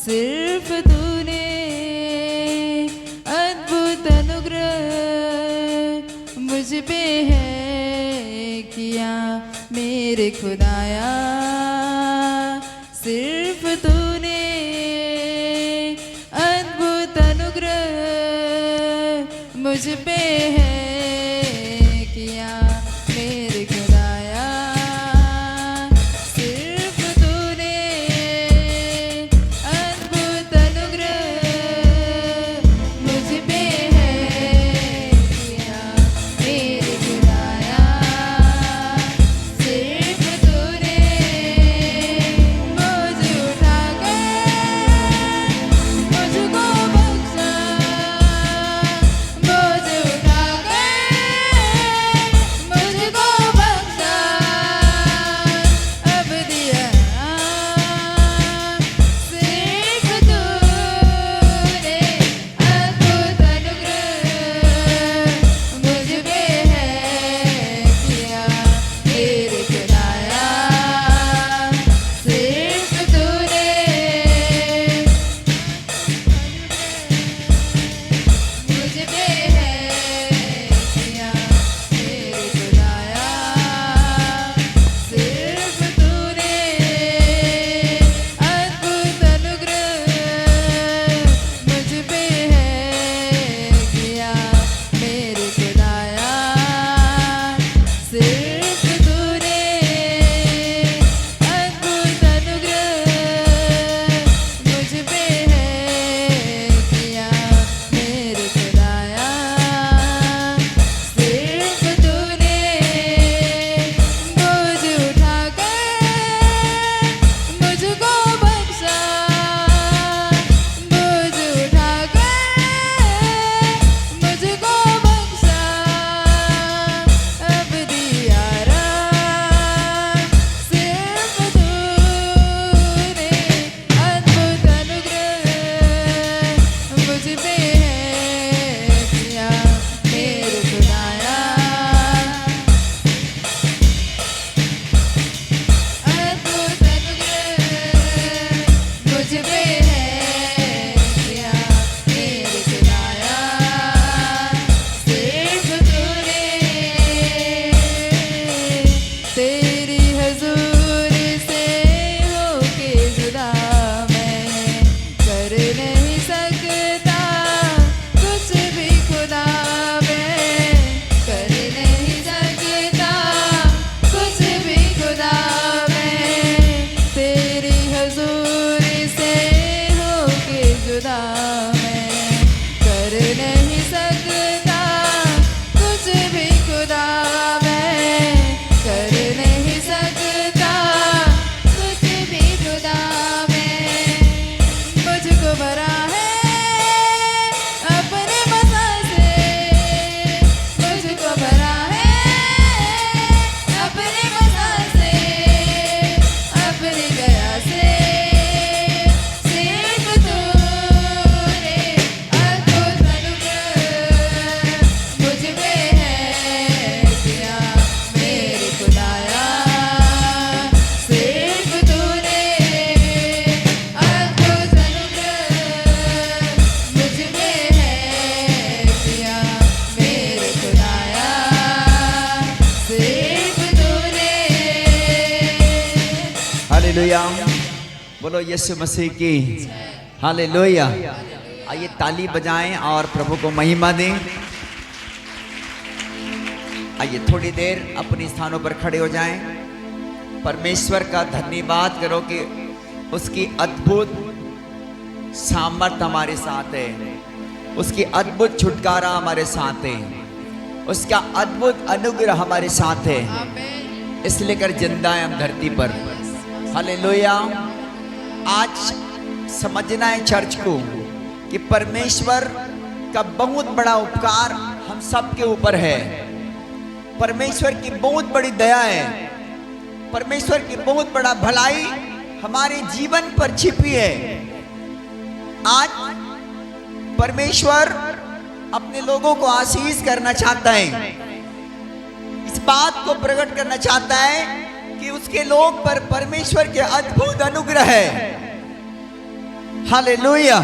सिर्फ तूने अद्भुत अनुग्रह मुझ पे है किया मेरे खुदाया। सिर्फ तूने अद्भुत अनुग्रह मुझ पे है किया मेरे खुदाया। सिर्फ तूने अद्भुत अनुग्रह मुझ पे है किया मेरे खुदाया। सिर्फ तूने मुझे उठा कर मुझको बख्शा, मुझे उठा कर मुझको बख्शा, अब दिया। सिर्फ तूने अद्भुत अनुग्रह मुझ पे है किया मेरे खुदाया। सिर्फ तूने मुझ पे है किया मेरे खुदाया। सिर्फ तूने अद्भुत अनुग्रह मुझ पे है किया मेरे खुदाया। सिर्फ तूने अद्भुत अनुग्रह मुझ पे है किया मेरे खुदाया। सिर्फ तूने मुझे उठा कर मुझको बख्शा, मुझे उठा कर मुझको बख्शा, अब दिया राम। सिर्फ तूने अद्भुत अनुग्रह मुझ पे है किया मेरे खुदाया। अद्भुत अनुग्रह मुझ पे है किया मेरे खुदाया। सिर्फ तूने तेरी हजूरी से होके जुदा मैं कर नहीं सकता कुछ भी खुदा। मैं कर नहीं सकता कुछ भी खुदा। मैं तेरी हजूरी से होके जुदा मैं कर नहीं सकता कुछ भी खुदा। मैं कर नहीं सकता कुछ भी खुदा। मैं मुझको भरा है अपने मज़ा से, मुझको भरा है अपने मज़ा से, अपनी दया से। सिर्फ तूने अद्भुत अनुग्रह मुझ पे है किया मेरे खुदाया। सिर्फ तूने अद्भुत अनुग्रह मुझ पे है किया मेरे खुदाया। सिर्फ तूने हालेलुया, बोलो यीशु मसीह की हालेलुया। आइए ताली बजाएं और प्रभु को महिमा दें। आइए थोड़ी देर अपने स्थानों पर खड़े हो जाएं। परमेश्वर का धन्यवाद करो कि उसकी अद्भुत सामर्थ हमारे साथ है, उसकी अद्भुत छुटकारा हमारे साथ है, उसका अद्भुत अनुग्रह हमारे साथ है। इसलिए कर जिंदा है हम धरती पर। हालेलुया। आज समझना है चर्च को कि परमेश्वर का बहुत बड़ा उपकार हम सब के ऊपर है। परमेश्वर की बहुत बड़ी दया है, परमेश्वर की बहुत बड़ा भलाई हमारे जीवन पर छिपी है। आज परमेश्वर अपने लोगों को आशीष करना चाहता है, इस बात को प्रकट करना चाहता है कि उसके लोग पर परमेश्वर के अद्भुत अनुग्रह है। हालेलुया।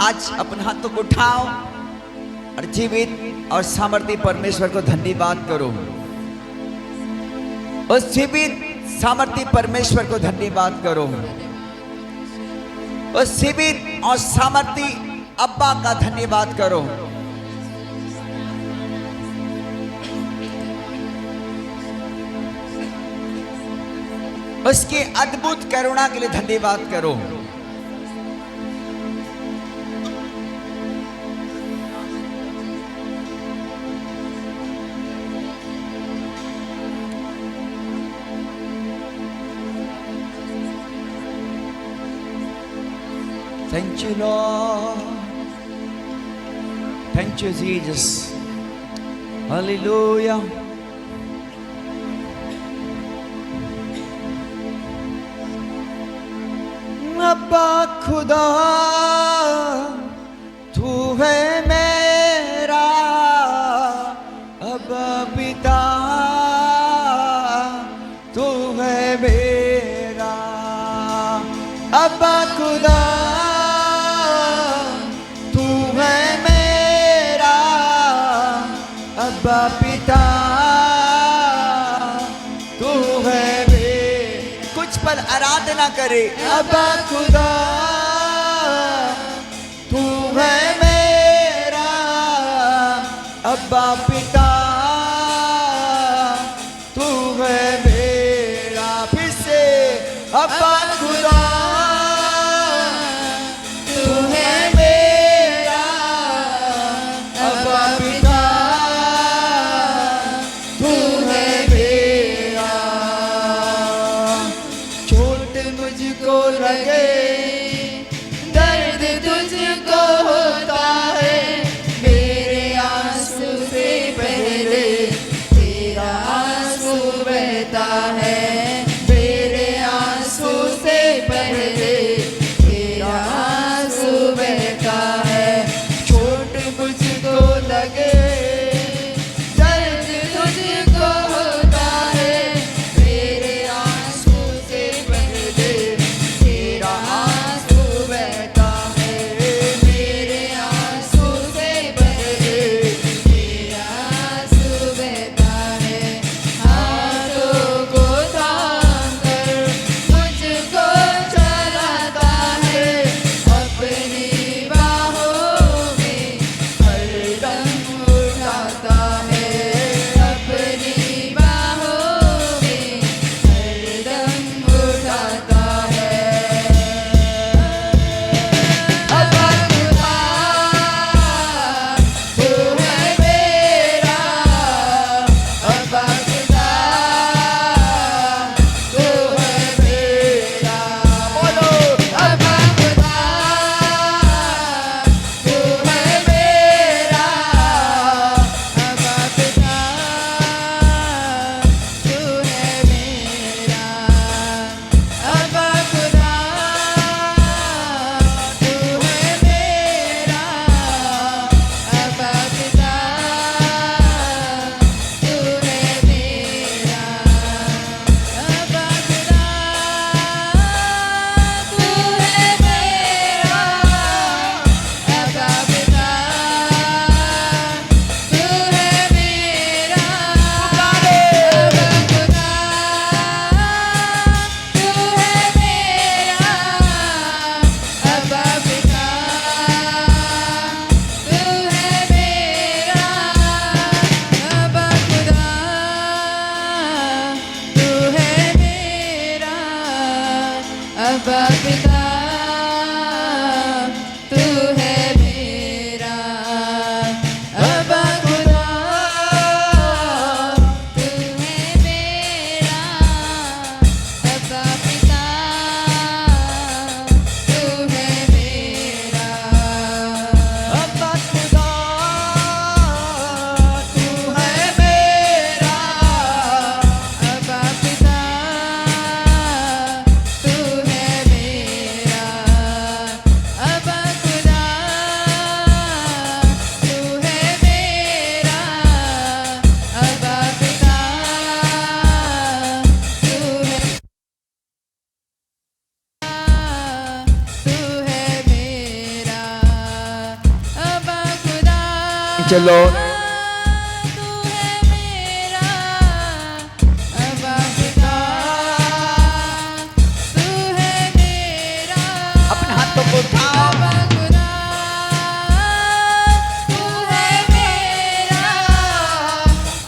आज अपने हाथों को उठाओ और जीवित और सामर्थ्य परमेश्वर को धन्यवाद करो। उस जीवित सामर्थ्य परमेश्वर को धन्यवाद करो। उस जीवित और सामर्थ्य अब्बा का धन्यवाद करो। उसकी अद्भुत करुणा के लिए धन्यवाद करो। Thank you, Lord. Thank you, Jesus. Hallelujah. अब्बा खुदा तू है मेरा अब्बा पिता तू है मेरा अब्बा खुदा तू है मेरा अब्बा पिता तू है मेरा। कुछ पल आराधना करे। अब्बा खुदा तू है मेरा अब्बा पिता तू है मेरा। फिर से अब्बा खुदा तू है मेरा अब्बा पिता तू है मेरा। चोट मुझको लगे दर्द तुझको होता है, मेरे आंसू से पहले तेरा आंसू बहता है, मेरे आंसू से पहले तेरा आंसू बहता है। चोट मुझको लगे दर्द तुझको होता है, मेरे आंसू से पहले तेरा आंसू बहता है, मेरे आंसू से पहले तेरा आंसू बहता है। हाथों को थाम कर मुझको चलाता है, अपनी बाहों में हरदम उठाता है, अपनी बाहों में हरदम उठाता है। अब्बा खुदा तू है मेरा अब्बा खुदा तू है मेरा। बोलो अब्बा खुदा तू है मेरा अब्बा खुदा तू है मेरा अब्बा खुदा तू है मेरा अब्बा खुदा तू है मेरा अब्बा खुदा तू है मेरा अब्बा खुदा तू है मेरा अब्बा खुदा तू है मेरा अब्बा पिता तू है मेरा अब्बा खुदा तू है मेरा अब्बा पिता तू है मेरा अब्बा खुदा तू है मेरा अब्बा पिता तू है मेरा अब्बा खुदा तू है मेरा अब्बा पिता तू है मेरा चलो। तू है मेरा अब्बा पिता, तू है मेरा अपने हाथों को उठाओ। अब्बा खुदा, तू है मेरा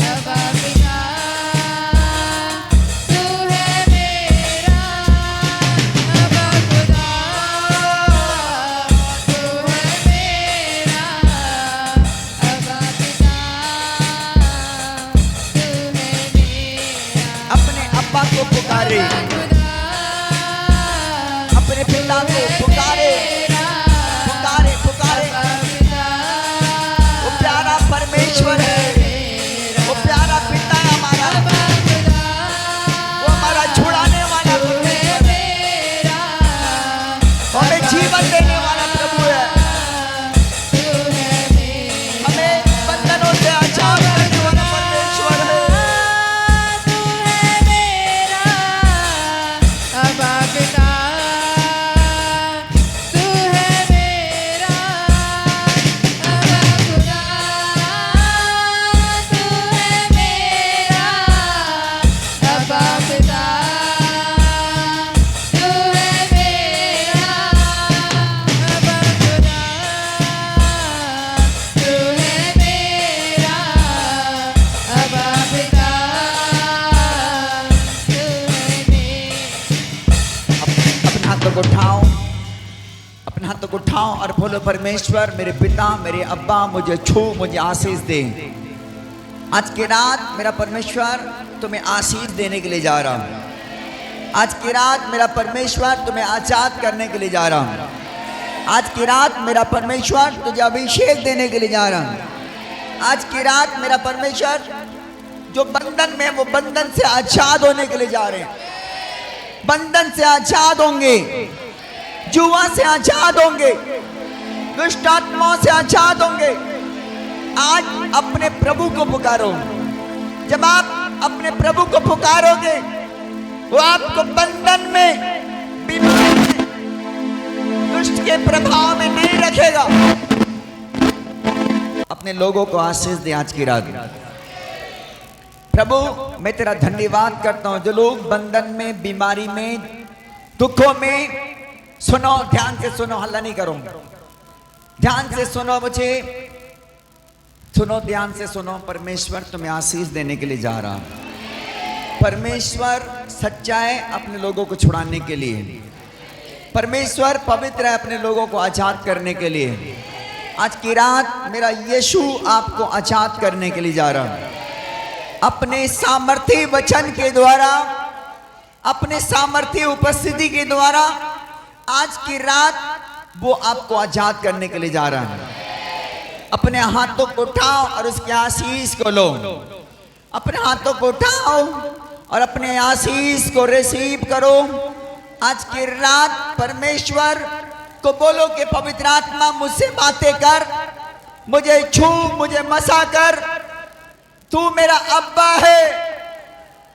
अब्बा पिता, तू है मेरा अब्बा खुदा, तू है मेरा अब्बा पिता, तू है मेरा अपने अब्बा को पुकारे, खुदा, अपने पिता को पुकारे, पुकारे पुकारे। वो प्यारा परमेश्वर है, वो प्यारा पिता है हमारा, वो हमारा छुड़ाने वाला परमेश्वर है, वो हमें जीवन देने वाला प्रभु है, हमें बंधनों से आजाद करने वाला परमेश्वर है। अब्बा पिता, तू है मेरा अब्बा खुदा, तू है मेरा अब्बा पिता, तू है मेरा अब्बा खुदा, तू है मेरा अब्बा पिता, तू है मेरा। अपने हाथों को उठाओ, अपने हाथों को उठाओ और बोलो परमेश्वर मेरे पिता, मेरे अब्बा, मुझे छू, मुझे आशीष दे। आज की रात मेरा परमेश्वर तुम्हें आशीष देने के लिए जा रहा हूं। आज की रात मेरा परमेश्वर तुम्हें आजाद करने के लिए जा रहा हूं। आज की रात मेरा परमेश्वर तुझे अभिषेक देने के लिए जा रहा हूं। आज की रात मेरा परमेश्वर जो बंधन में, वो बंधन से आजाद होने के लिए जा रहे हैं। बंधन से आजाद होंगे, जुआ से आजाद होंगे, दुष्ट आत्माओं से आजाद होंगे। आज अपने प्रभु को पुकारो। जब आप अपने प्रभु को पुकारोगे, वो आपको बंधन में, बीमारी में, दुष्ट के प्रभाव में नहीं रखेगा। अपने लोगों को आशीष दे आज की रात। प्रभु मैं तेरा धन्यवाद करता हूं, जो लोग बंधन में, बीमारी में, दुखों में, सुनो, ध्यान से सुनो, हल्ला नहीं करो, ध्यान से सुनो, मुझे सुनो, ध्यान से सुनो। परमेश्वर तुम्हें आशीष देने के लिए जा रहा। परमेश्वर सच्चा है अपने लोगों को छुड़ाने के लिए। परमेश्वर पवित्र है अपने लोगों को आजाद करने के लिए। आज की रात मेरा यीशु आपको आजाद करने के लिए जा रहा है। अपने सामर्थी वचन के द्वारा, अपने सामर्थी उपस्थिति के द्वारा आज की रात वो आपको आजाद करने के लिए जा रहा है। अपने हाथों को उठाओ और उसके आशीष को लो। अपने हाथों को उठाओ और अपने आशीष को रिसीव करो। आज की रात परमेश्वर को बोलो कि पवित्र आत्मा मुझसे बातें कर, मुझे छू, मुझे मसा कर। तू मेरा अब्बा है,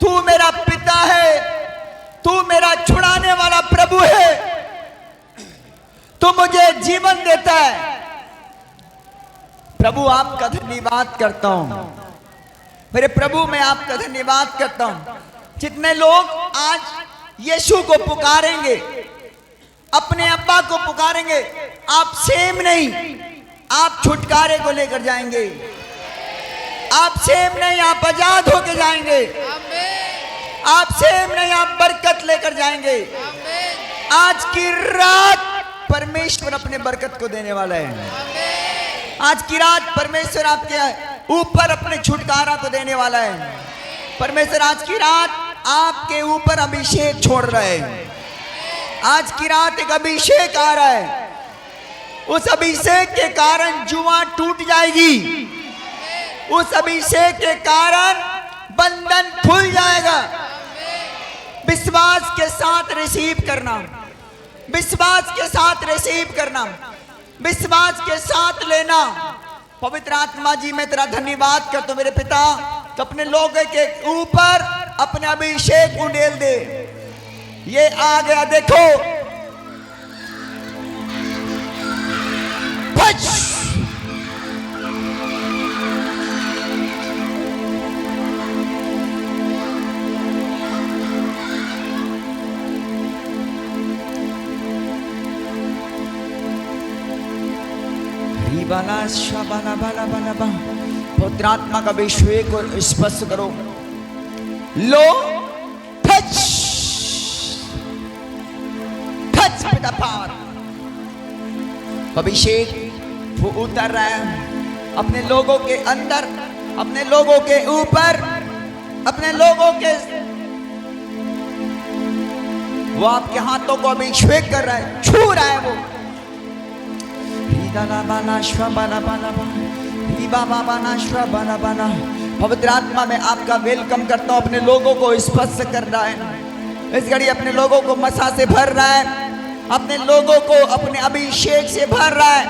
तू मेरा पिता है, तू मेरा छुड़ाने वाला प्रभु है, तू मुझे जीवन देता है। प्रभु आपका धन्यवाद करता हूं, मेरे प्रभु मैं आपका धन्यवाद करता हूं। जितने लोग आज यीशु को पुकारेंगे, अपने अब्बा को पुकारेंगे, आप सेम नहीं, आप छुटकारे को लेकर जाएंगे। आप सेम नहीं, आप आजाद होके जाएंगे। आप सेम नहीं, आप बरकत लेकर जाएंगे। आज की रात परमेश्वर अपने बरकत को देने वाला है। आज की रात परमेश्वर आपके ऊपर अपने छुटकारा को देने वाला है। परमेश्वर आज की रात आपके ऊपर अभिषेक छोड़ रहा है। आज की रात एक अभिषेक आ रहा है। उस अभिषेक के कारण जुआ टूट जाएगी। उस अभिषेक के कारण बंधन खुल जाएगा। विश्वास के साथ रिसीव करना, विश्वास के साथ रिसीव करना, विश्वास के साथ लेना। पवित्र आत्मा जी मैं तेरा धन्यवाद करता हूं मेरे पिता, तो अपने लोगों के ऊपर अपने अभिषेक उंडेल दे। ये आ गया, देखो बाला शाबाला बाला बाला बा। पवित्र आत्मा का अभिषेक को स्पर्श करो। लो touch touch with the power. अभिषेक वो उतर रहा है अपने लोगों के अंदर, अपने लोगों के ऊपर, अपने लोगों के, वो आपके हाथों को अभिषेक कर रहा है, छू रहा है वो। पवित्र आत्मा में आपका वेलकम करता हूं। अपने लोगों को स्पर्श कर रहा है इस घड़ी, अपने लोगों को मसा से भर रहा है, अपने लोगों को अपने अभिषेक से भर रहा है,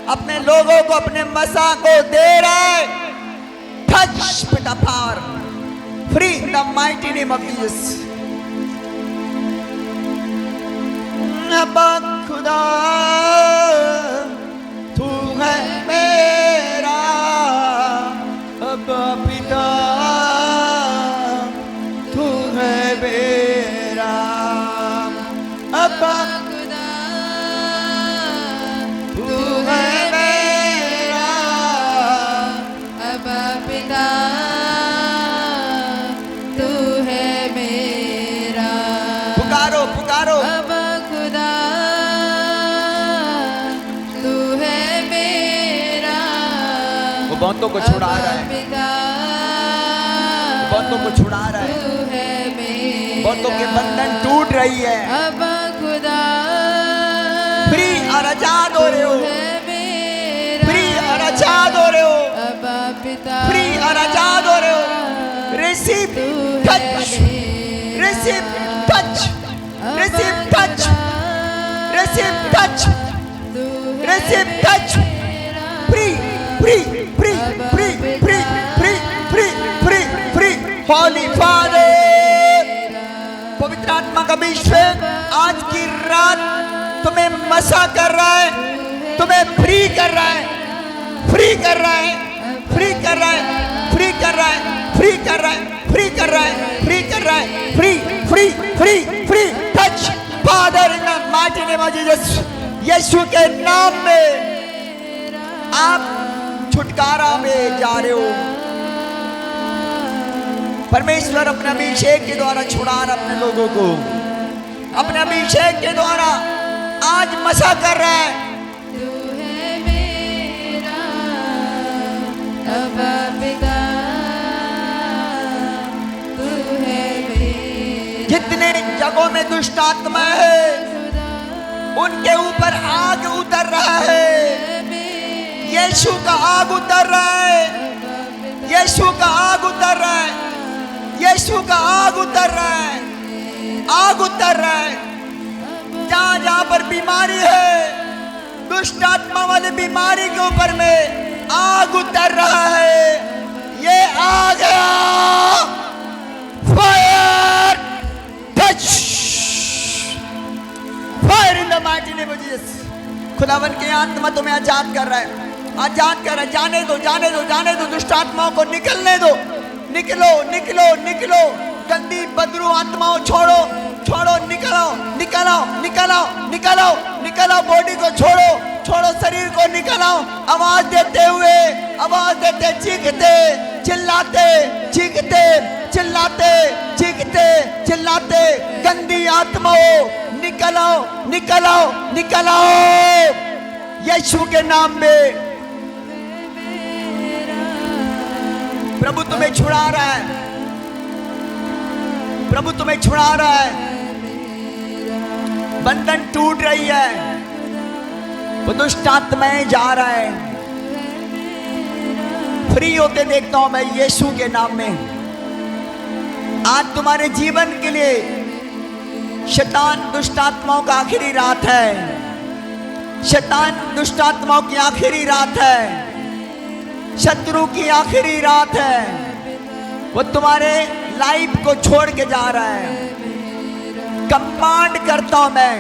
अपने लोगों को अपने मसा को दे रहा है। Touch with the power, free in the mighty name of Jesus. अब्बा खुदा तू है मेरा, अब्बा पिता तू है मेरा, अब्बा खुदा तू है मेरा, अब्बा पिता तू है मेरा। पुकारो पुकारो। अब्बा खुदा तू है मेरा, वो बहुतों को छुड़ा रहा है, पिता बहुतों को छुड़ा रहा है, तू है मेरा। बहुतों के बंधन टूट रही है, अब्बा खुदा फ्री और आजाद हो रहे हो, तू है मेरा। फ्री और आजाद हो रहे हो, अब्बा पिता फ्री और आजाद हो रहे हो। Receive touch, receive touch, receive touch, receive touch, receive touch. Free free free free free free free free free. Holy father, पवित्र आत्मा का अभिषेक आज की रात तुम्हें मसा कर रहा है, तुम्हें फ्री कर रहा है, फ्री कर रहा है, फ्री कर रहा है, फ्री कर रहा है, फ्री कर रहा है, फ्री कर रहा है, फ्री कर रहा है, free free free free. Touch father in the mighty name of Jesus. Yeshu के नाम में आप छुटकारा में जा रहे हो। परमेश्वर अपने अभिषेक के द्वारा छुड़ा रहा अपने लोगों को, अपने अभिषेक के द्वारा आज मसा कर रहा है। तू है मेरा, अब्बा पिता तू है मेरा। जितने जगहों में दुष्ट आत्मा है उनके ऊपर आग उतर रहा है। यीशु का आग उतर रहा है, यीशु का आग उतर रहा है, यीशु का आग उतर रहा है, आग उतर रहा है। जहां जहां पर बीमारी है, दुष्ट आत्मा वाली बीमारी के ऊपर में आग उतर रहा है। ये आ गया fire, touch fire in the mighty name of Jesus. खुदावन की आत्मा तुम्हें आजाद कर रहा है, आजाद कर रहा है। जाने दो, जाने दो, जाने दो, दुष्ट आत्माओं को निकलने दो। निकलो निकलो निकलो, गंदी बदरू आत्माओं छोड़ो छोड़ो, निकलो निकलो निकलो निकलो निकलो। बॉडी को छोड़ो, छोड़ो शरीर को, निकलो। आवाज देते हुए, आवाज देते, चीखते चिल्लाते, चीखते चिल्लाते, चीखते चिल्लाते। गंदी आत्माओं निकलो निकलो निकलो, यीशु के नाम में। प्रभु तुम्हें छुड़ा रहा है, प्रभु तुम्हें छुड़ा रहा है। बंधन टूट रही है, वो दुष्ट आत्माएं जा रहा है। फ्री होते देखता हूं मैं यीशु के नाम में। आज तुम्हारे जीवन के लिए शैतान दुष्ट आत्माओं का आखिरी रात है। शैतान दुष्ट आत्माओं की आखिरी रात है, शत्रु की आखिरी रात है। वो तुम्हारे लाइफ को छोड़ के जा रहा है। कमांड करता हूं मैं,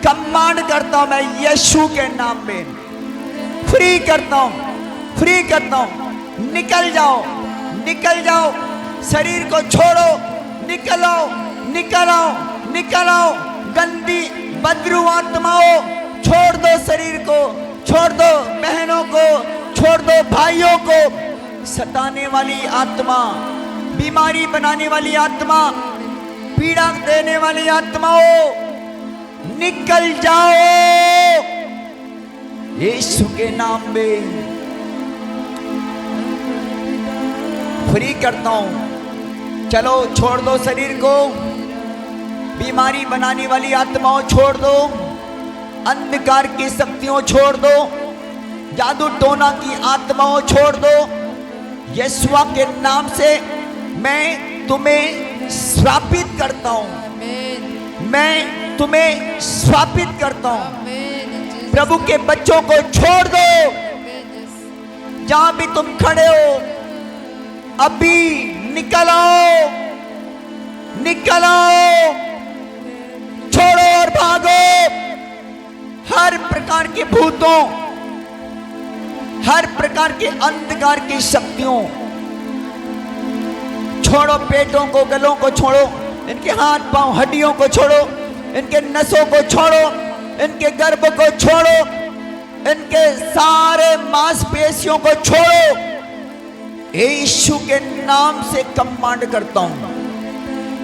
कमांड करता हूं मैं यीशु के नाम में। फ्री करता हूं, फ्री करता हूं। निकल जाओ, निकल जाओ, शरीर को छोड़ो, निकलो निकलो निकलो। गंदी बदरू आत्माओं छोड़ दो, शरीर को छोड़ दो बहनों को, छोड़ दो भाइयों को। सताने वाली आत्मा, बीमारी बनाने वाली आत्मा, पीड़ा देने वाली आत्माओं, निकल जाओ यीशु के नाम में। फ्री करता हूं। चलो छोड़ दो शरीर को, बीमारी बनाने वाली आत्माओं छोड़ दो, अंधकार की शक्तियों छोड़ दो, जादू टोना की आत्माओं छोड़ दो। यीशु के नाम से मैं तुम्हें श्रापित करता हूं, मैं तुम्हें श्रापित करता हूं। प्रभु के बच्चों को छोड़ दो, जहां भी तुम खड़े हो अभी निकल आओ, निकल आओ, छोड़ो और भागो हर प्रकार के भूतों, हर प्रकार के अंधकार की शक्तियों। छोड़ो पेटों को, गलों को छोड़ो, इनके हाथ पांव हड्डियों को छोड़ो, इनके नसों को छोड़ो, इनके गर्भ को छोड़ो, इनके सारे मांसपेशियों को छोड़ो। यीशु के नाम से कमांड करता हूं,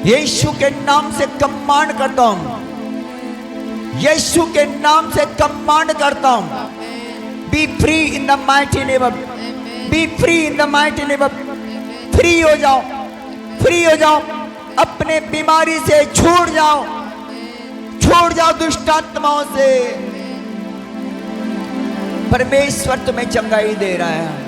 यीशु के नाम से कमांड करता हूं, यीशु के नाम से कमांड करता हूं। B free in the mighty name of, B free in the mighty name of. Free हो जाओ, फ्री हो जाओ, अपने बीमारी से छूट जाओ, छूट जाओ दुष्ट आत्माओं से। परमेश्वर तुम्हें चंगाई दे रहा है,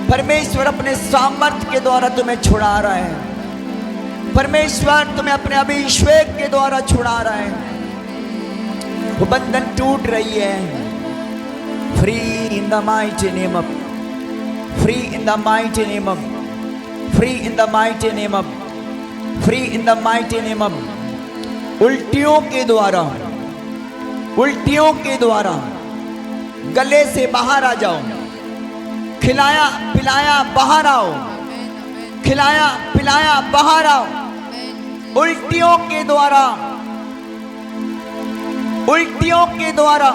परमेश्वर अपने सामर्थ्य के द्वारा तुम्हें छुड़ा रहा है, परमेश्वर तुम्हें अपने अभिषेक के द्वारा छुड़ा रहा है। वो बंधन टूट रही है। Free in the mighty name of, free in the mighty name of, free in the mighty name of, free in the mighty name of. उल्टियों के द्वारा, उल्टियों के द्वारा गले से बाहर आ जाओ, खिलाया पिलाया बाहर आओ, खिलाया पिलाया बाहर आओ। उल्टियों के द्वारा, उल्टियों के द्वारा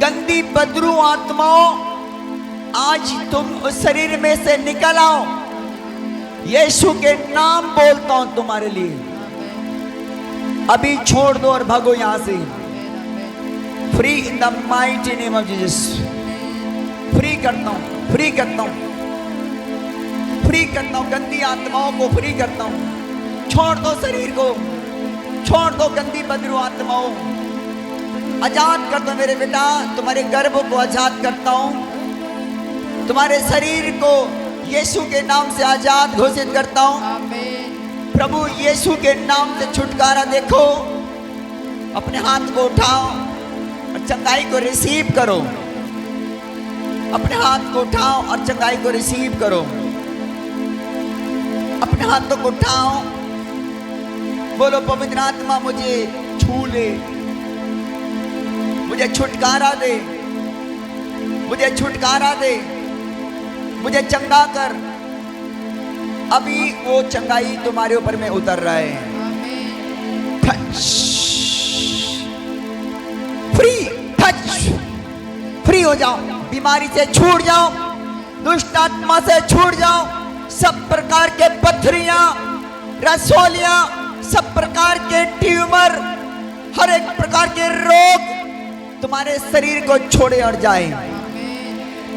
गंदी बदरू आत्माओं, आज तुम उस शरीर में से निकल आओ। यीशु के नाम बोलता हूं तुम्हारे लिए, अभी छोड़ दो और भागो यहां से। Free in the mighty name of Jesus. Free करता हूं, फ्री करता हूं, फ्री करता हूं, गंदी आत्माओं को फ्री करता हूं। छोड़ दो शरीर को, छोड़ दो गंदी बदरू आत्माओं, आजाद कर दो मेरे बेटा। तुम्हारे गर्भ को आजाद करता हूं, तुम्हारे शरीर को यीशु के नाम से आजाद घोषित करता हूं। प्रभु यीशु के नाम से छुटकारा देखो। अपने हाथ को उठाओ और चंगाई को रिसीव करो, अपने हाथ को उठाओ और चंगाई को रिसीव करो। अपने हाथों को उठाओ, बोलो पवित्र आत्मा मुझे छू ले, मुझे छुटकारा दे, मुझे छुटकारा दे, मुझे चंगा कर। अभी वो चंगाई तुम्हारे ऊपर में उतर रहा है। टच, फ्री, टच, फ्री हो जाओ, बीमारी से छूट जाओ, दुष्ट आत्मा से छूट जाओ। सब प्रकार के पथरियां, रसोलियां, सब प्रकार के ट्यूमर, हर एक प्रकार के रोग तुम्हारे शरीर को छोड़े और जाए,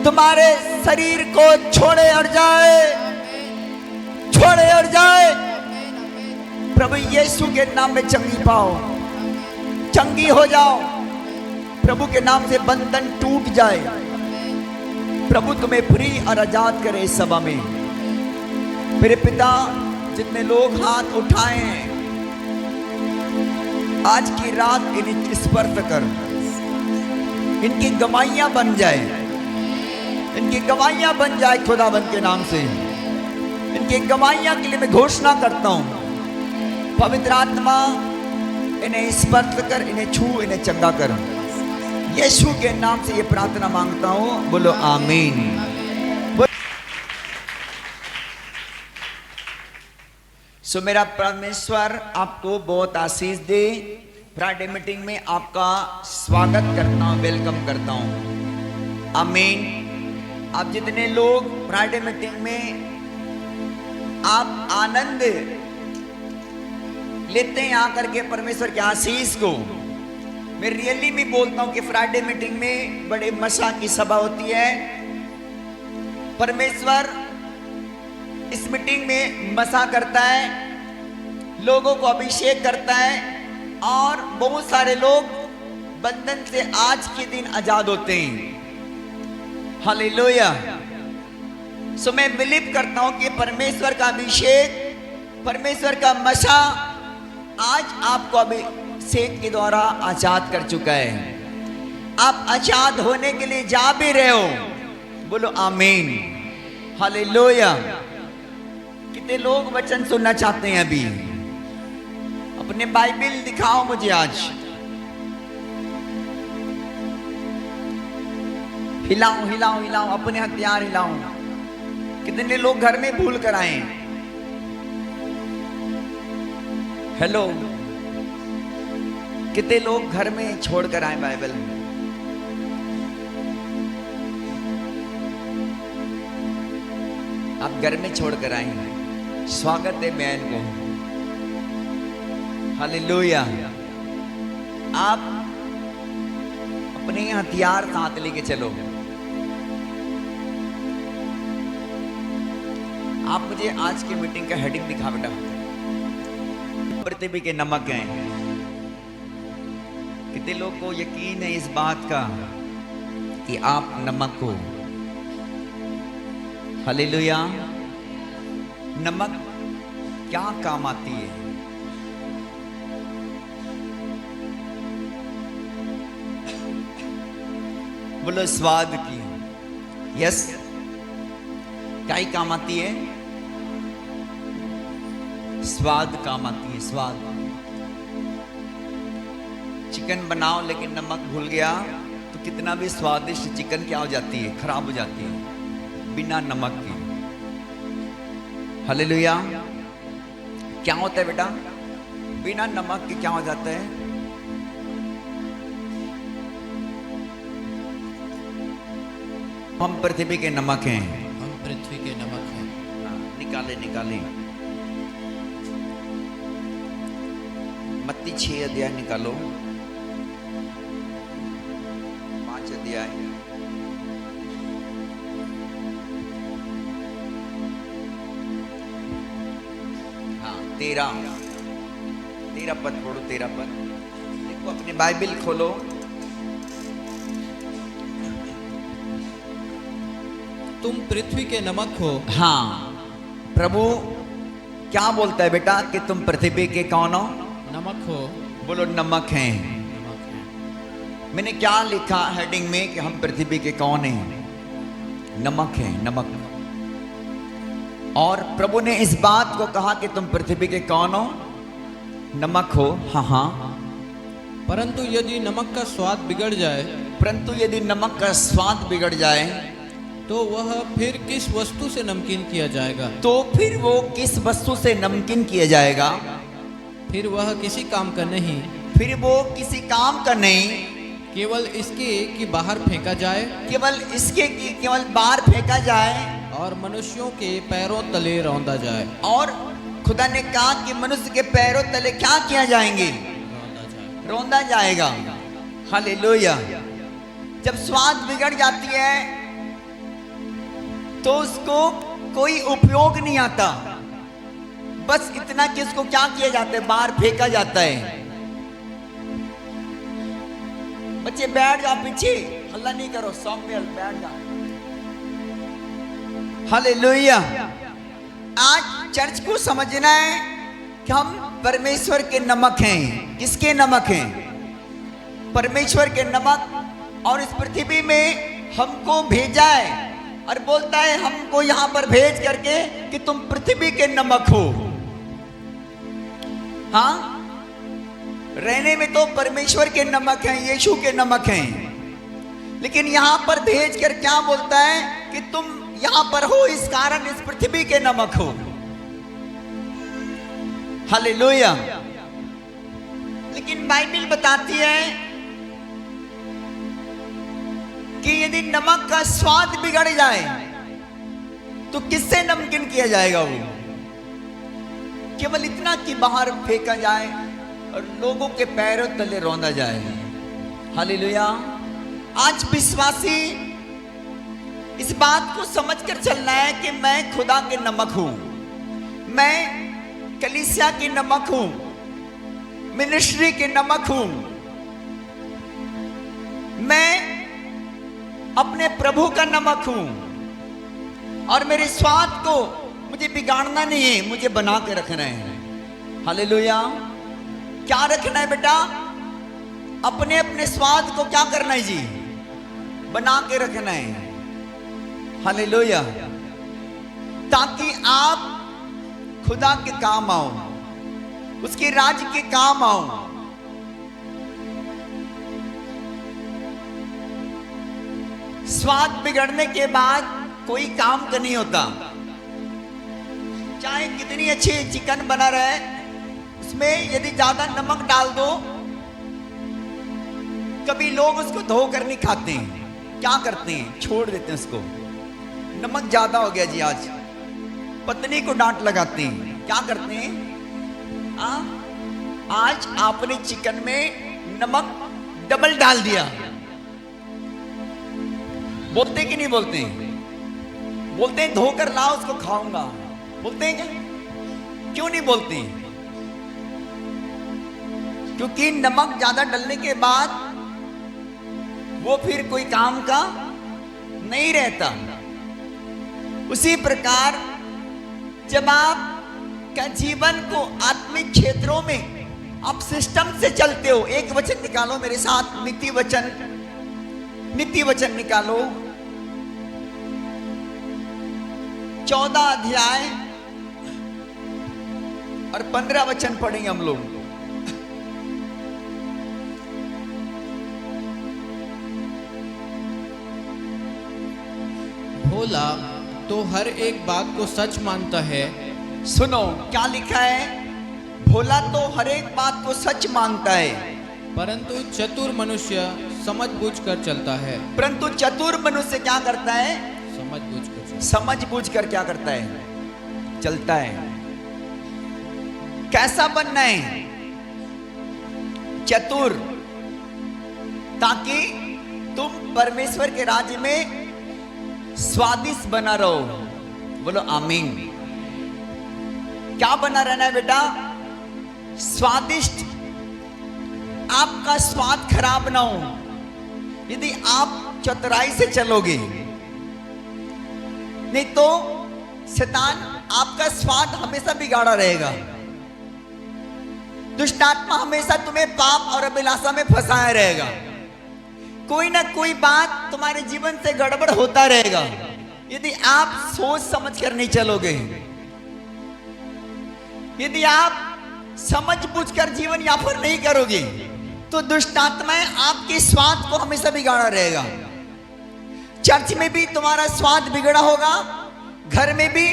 तुम्हारे शरीर को छोड़े और जाए, छोड़े और जाए। प्रभु यीशु के नाम में चंगी पाओ, चंगी हो जाओ। प्रभु के नाम से बंधन टूट जाए। प्रभु तुम्हें फ्री और आजाद करे इस सभा में। मेरे पिता, जितने लोग हाथ उठाए हैं, आज की रात इन्हें स्पर्श कर, इनकी गवाहियां बन जाए, इनकी गवाहियां बन जाए खुदावंद के नाम से। इनकी गवाहियां के लिए मैं घोषणा करता हूं। पवित्र आत्मा इन्हें स्पर्श कर, इन्हें छू, इन्हें चंगा कर। यीशु के नाम से ये प्रार्थना मांगता हूं, बोलो आमीन। सो मेरा परमेश्वर आपको बहुत आशीष दे। फ्राइडे मीटिंग में आपका स्वागत करता हूं, वेलकम करता हूं। आमीन। आप जितने लोग फ्राइडे मीटिंग में आप आनंद लेते हैं आकर के परमेश्वर के आशीष को, मैं रियली में बोलता हूं कि फ्राइडे मीटिंग में बड़े मसा की सभा होती है। परमेश्वर इस मीटिंग में मसा करता है, लोगों को अभिषेक करता है और बहुत सारे लोग बंधन से आज के दिन आजाद होते हैं। हालेलुया। सो मैं बिलीव करता हूं कि परमेश्वर का अभिषेक, परमेश्वर का मसा आज आपको अभिषेक के द्वारा आजाद कर चुका है। आप आजाद होने के लिए जा भी रहे हो, बोलो आमीन। हालेलुया। कितने लोग वचन सुनना चाहते हैं? अभी अपने बाइबल दिखाओ मुझे आज। हिलाओ हिलाओ हिलाओ, अपने हथियार हिलाओ। कितने लोग घर में भूल कर आए? हेलो, कितने लोग घर में छोड़ कर आए बाइबल? आप घर में छोड़ कर आए, स्वागत है बहन को। हालेलुया। आप अपने हथियार साथ लेके चलो। आप मुझे आज की मीटिंग का हेडिंग दिखा बेटा। पृथ्वी के नमक हैं। कितने लोग को यकीन है इस बात का कि आप नमक हो? हालेलुया। नमक क्या काम आती है? बोलो स्वाद की। यस, क्या ही काम आती है? स्वाद काम आती है। स्वाद। चिकन बनाओ लेकिन नमक भूल गया तो कितना भी स्वादिष्ट चिकन क्या हो जाती है? खराब हो जाती है बिना नमक की। हालेलुया। क्या होता है बेटा बिना नमक के? क्या हो जाता है? हम पृथ्वी के नमक हैं। हम पृथ्वी के नमक हैं। निकाले निकाले मत्ती 6 अध्याय निकालो, 5 अध्याय। हाँ, 13 पद पढ़ो। 13 पद देखो, अपनी बाइबल खोलो। तुम पृथ्वी के नमक हो। हाँ, प्रभु क्या बोलता है बेटा कि तुम पृथ्वी के कौन हो? नमक हो। बोलो नमक हैं। नमक है। मैंने क्या लिखा हेडिंग में कि हम पृथ्वी के कौन हैं? नमक हैं। नमक। और प्रभु ने इस बात को कहा कि तुम पृथ्वी के कौन हो? नमक हो। हाँ हाँ। परंतु यदि नमक का स्वाद बिगड़ जाए, परंतु यदि नमक का स्वाद बिगड़ जाए तो वह फिर किस वस्तु से नमकीन किया जाएगा? तो फिर वो किस वस्तु से नमकीन किया जाएगा? फिर वह किसी काम का नहीं, फिर वो किसी काम का नहीं, केवल इसके कि बाहर फेंका जाए, केवल इसके कि केवल बाहर फेंका जाए और मनुष्यों के पैरों तले रौंदा जाए। और खुदा ने कहा कि मनुष्य के पैरों तले क्या किया जाएंगे? रौंदा जाए। रौंदा जाएगा। हालेलुया। जब स्वाद बिगड़ जाती है तो उसको कोई उपयोग नहीं आता, बस इतना कि उसको क्या किया जाता है? बाहर फेंका जाता है। बच्चे बैठ जाओ पीछे, हल्ला नहीं करो, सॉन्ग में बैठ जाओ। हालेलुया। आज चर्च को समझना है कि हम परमेश्वर के नमक हैं। किसके नमक हैं? परमेश्वर के नमक। और इस पृथ्वी में हमको भेजा है और बोलता है हमको यहां पर भेज करके कि तुम पृथ्वी के नमक हो। हाँ, रहने में तो परमेश्वर के नमक हैं, यीशु के नमक हैं, लेकिन यहां पर भेज कर क्या बोलता है कि तुम यहां पर हो इस कारण इस पृथ्वी के नमक हो। हालेलुया। लेकिन बाइबल बताती है कि यदि नमक का स्वाद बिगड़ जाए तो किससे नमकीन किया जाएगा? वो केवल इतना कि बाहर फेंका जाए और लोगों के पैरों तले रौंदा जाए। हालेलुया। आज विश्वासी इस बात को समझकर चलना है कि मैं खुदा के नमक हूं, मैं कलीसिया की नमक हूं, मिनिस्ट्री के नमक हूं, मैं अपने प्रभु का नमक हूं और मेरे स्वाद को मुझे बिगाड़ना नहीं है, मुझे बना के रखना है। हालेलुया। क्या रखना है बेटा? अपने अपने स्वाद को क्या करना है जी? बना के रखना है। हालेलुया। ताकि आप खुदा के काम आओ, उसके राज्य के काम आओ। स्वाद बिगड़ने के बाद कोई काम का नहीं होता। चाहे कितनी अच्छी चिकन बना रहे, उसमें यदि ज्यादा नमक डाल दो, कभी लोग उसको धोकर नहीं खाते हैं। क्या करते हैं? छोड़ देते हैं उसको। नमक ज्यादा हो गया जी, आज पत्नी को डांट लगाते हैं। क्या करते हैं? आज आपने चिकन में नमक डबल डाल दिया। बोलते कि नहीं बोलते? बोलते हैं धोकर लाओ, उसको खाऊंगा। बोलते हैं क्या? क्यों नहीं बोलते? क्योंकि नमक ज्यादा डालने के बाद वो फिर कोई काम का नहीं रहता। उसी प्रकार जब आप का जीवन को आत्मिक क्षेत्रों में आप सिस्टम से चलते हो, एक वचन निकालो मेरे साथ, नीति वचन, नीति वचन निकालो, 14 अध्याय और 15 वचन पढ़ेंगे हम लोग। भोला तो हर एक बात को सच मानता है। सुनो क्या लिखा है? भोला तो हर एक बात को सच मानता है, परंतु चतुर मनुष्य समझबूझ कर चलता है। परंतु चतुर मनुष्य क्या करता है? समझबूझ कर। समझबूझ कर क्या करता है? चलता है। कैसा बनना है? चतुर, ताकि तुम परमेश्वर के राज्य में स्वादिष्ट बना रहो। बोलो आमीन। क्या बना रहना है बेटा? स्वादिष्ट। आपका स्वाद खराब ना हो। यदि आप चतुराई से चलोगे, नहीं तो शैतान आपका स्वाद हमेशा बिगाड़ा रहेगा। दुष्ट आत्मा हमेशा तुम्हें पाप और अभिलाषा में फंसाया रहेगा। कोई ना कोई बात तुम्हारे जीवन से गड़बड़ होता रहेगा यदि आप सोच समझकर नहीं चलोगे। यदि आप समझ बूझकर जीवन यापन नहीं करोगे तो दुष्ट आत्माएं आपके स्वाद को हमेशा बिगाड़ा रहेगा। चर्च में भी तुम्हारा स्वाद बिगड़ा होगा, घर में भी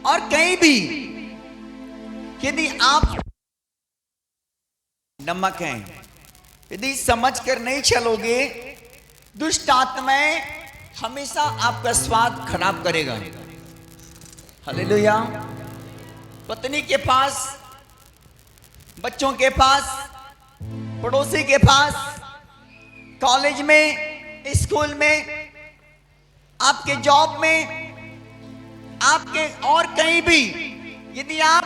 और कहीं भी। यदि आप नमक हैं, यदि समझ कर नहीं चलोगे, दुष्ट आत्माएं हमेशा आपका स्वाद खराब करेगा। हालेलुया। पत्नी के पास, बच्चों के पास, पड़ोसी के पास, कॉलेज में, स्कूल में, आपके जॉब में, आपके और कहीं भी यदि आप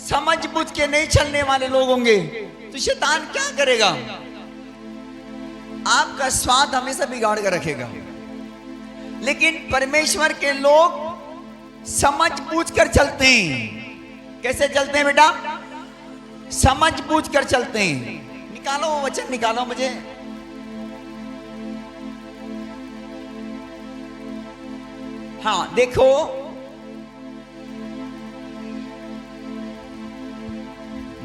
समझ बूझ के नहीं चलने वाले लोग होंगे तो शैतान क्या करेगा? आपका स्वाद हमेशा बिगाड़ कर रखेगा। लेकिन परमेश्वर के लोग समझ बूझ कर चलते हैं। कैसे चलते हैं बेटा? समझ बूझ कर चलते हैं। निकालो वो वचन, निकालो मुझे। हाँ देखो,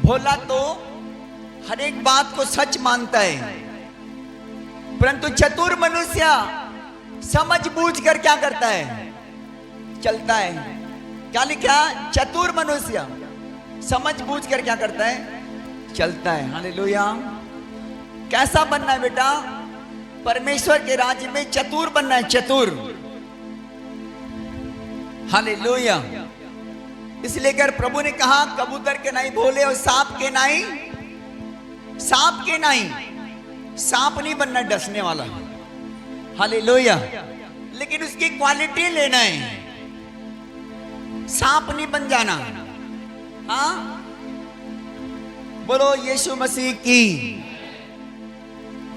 भोला तो हर एक बात को सच मानता है, परंतु चतुर मनुष्य समझ बूझ कर क्या करता है? चलता है। क्या लिखा? चतुर मनुष्य समझ बूझ कर क्या करता है? चलता है। हालेलुया। कैसा बनना है बेटा? परमेश्वर के राज्य में चतुर बनना है, चतुर। हालेलुया। इसलिए कर प्रभु ने कहा कबूतर के नहीं भोले और सांप के नहीं, सांप के नहीं, सांप नहीं बनना डसने वाला। हालेलुया। लेकिन उसकी क्वालिटी लेना है, सांप नहीं बन जाना। हाँ, बोलो यीशु मसीह की।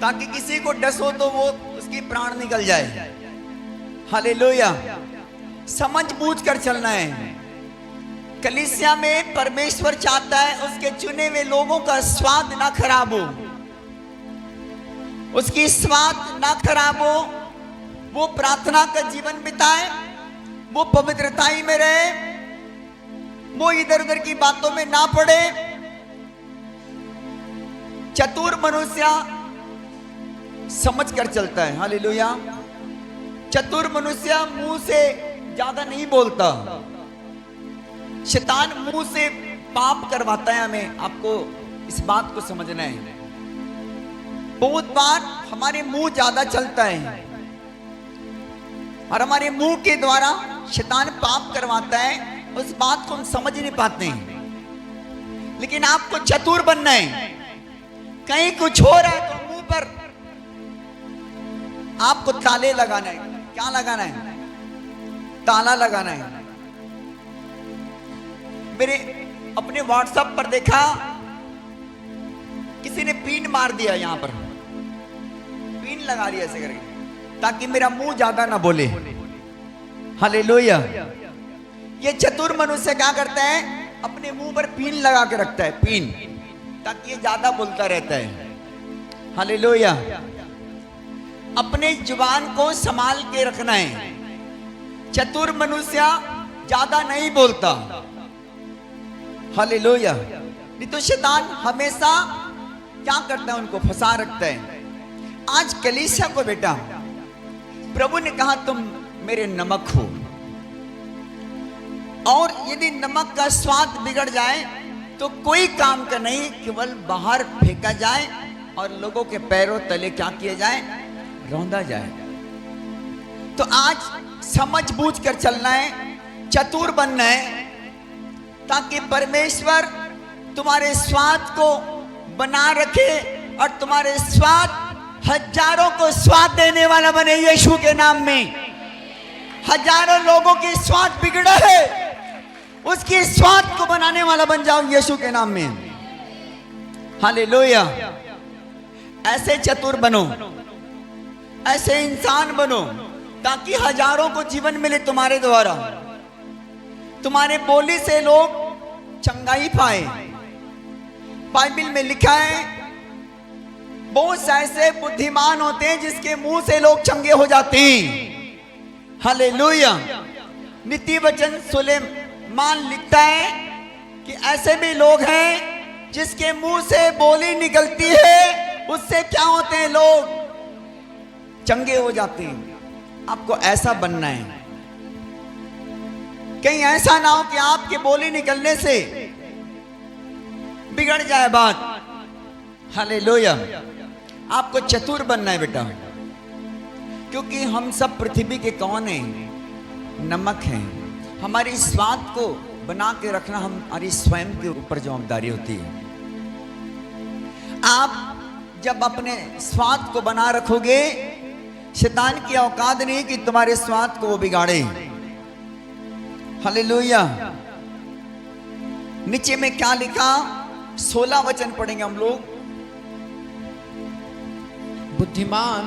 ताकि किसी को डस हो तो वो उसकी प्राण निकल जाए। हालेलुया। समझ बूझ कर चलना है। कलीसिया में परमेश्वर चाहता है उसके चुने हुए लोगों का स्वाद ना खराब हो, उसकी स्वाद ना खराब हो। वो प्रार्थना का जीवन बिताए, वो पवित्रताई में रहे, वो इधर उधर की बातों में ना पड़े। चतुर मनुष्य समझ कर चलता है। हालेलुया। चतुर मनुष्य मुंह से ज्यादा नहीं बोलता। शैतान मुंह से पाप करवाता है हमें, आपको इस बात को समझना है। बहुत बार हमारे मुंह ज्यादा चलता है और हमारे मुंह के द्वारा शैतान पाप करवाता है, उस बात को हम समझ नहीं पाते हैं। लेकिन आपको चतुर बनना है। कहीं कुछ हो रहा है तो मुंह पर आपको ताले लगाना है। क्या लगाना है? ताला लगाना है। मेरे अपने व्हाट्सएप पर देखा किसी ने पिन मार दिया, यहां पर पिन लगा दिया ऐसे करके, ताकि मेरा मुंह ज्यादा ना बोले। हालेलुया। ये चतुर मनुष्य क्या करता है? अपने मुंह पर पिन लगा के रखता है, पिन, ताकि ये ज्यादा बोलता रहता है। हालेलुया। अपने जुबान को संभाल के रखना है। चतुर मनुष्य ज्यादा नहीं बोलता। हालेलुया। नहीं तो शैतान हमेशा क्या करता है? उनको फंसा रखता है। आज कलीसिया को बेटा प्रभु ने कहा तुम मेरे नमक हो, और यदि नमक का स्वाद बिगड़ जाए तो कोई काम का नहीं, केवल बाहर फेंका जाए और लोगों के पैरों तले क्या किया जाए? रौंदा जाए। तो आज समझ बूझ कर चलना है, चतुर बनना है, ताकि परमेश्वर तुम्हारे स्वाद को बना रखे और तुम्हारे स्वाद हजारों को स्वाद देने वाला बने यीशु के नाम में। हजारों लोगों की स्वाद बिगड़ा है, उसकी स्वाद को बनाने वाला बन जाओ यीशु के नाम में। हालेलुया। ऐसे चतुर बनो, ऐसे इंसान बनो, ताकि हजारों को जीवन मिले तुम्हारे द्वारा। तुम्हारे बोली से लोग चंगाई पाए। बाइबल में लिखा है बहुत से ऐसे बुद्धिमान होते हैं जिसके मुंह से लोग चंगे हो जाते हैं। हालेलुया। नीति वचन सुलेमान लिखता है कि ऐसे भी लोग हैं जिसके मुंह से बोली निकलती है, उससे क्या होते हैं? लोग चंगे हो जाते हैं। आपको ऐसा बनना है। कहीं ऐसा ना हो कि आपके बोली निकलने से बिगड़ जाए बात। हालेलुया। आपको चतुर बनना है बेटा, क्योंकि हम सब पृथ्वी के कौन हैं? नमक हैं। हमारी स्वाद को बना के रखना हमारी स्वयं के ऊपर जवाबदारी होती है। आप जब अपने स्वाद को बना रखोगे, शैतान की औकात नहीं कि तुम्हारे स्वाद को वो बिगाड़े। हालेलुया। नीचे में क्या लिखा? 16 वचन पढ़ेंगे हम लोग। बुद्धिमान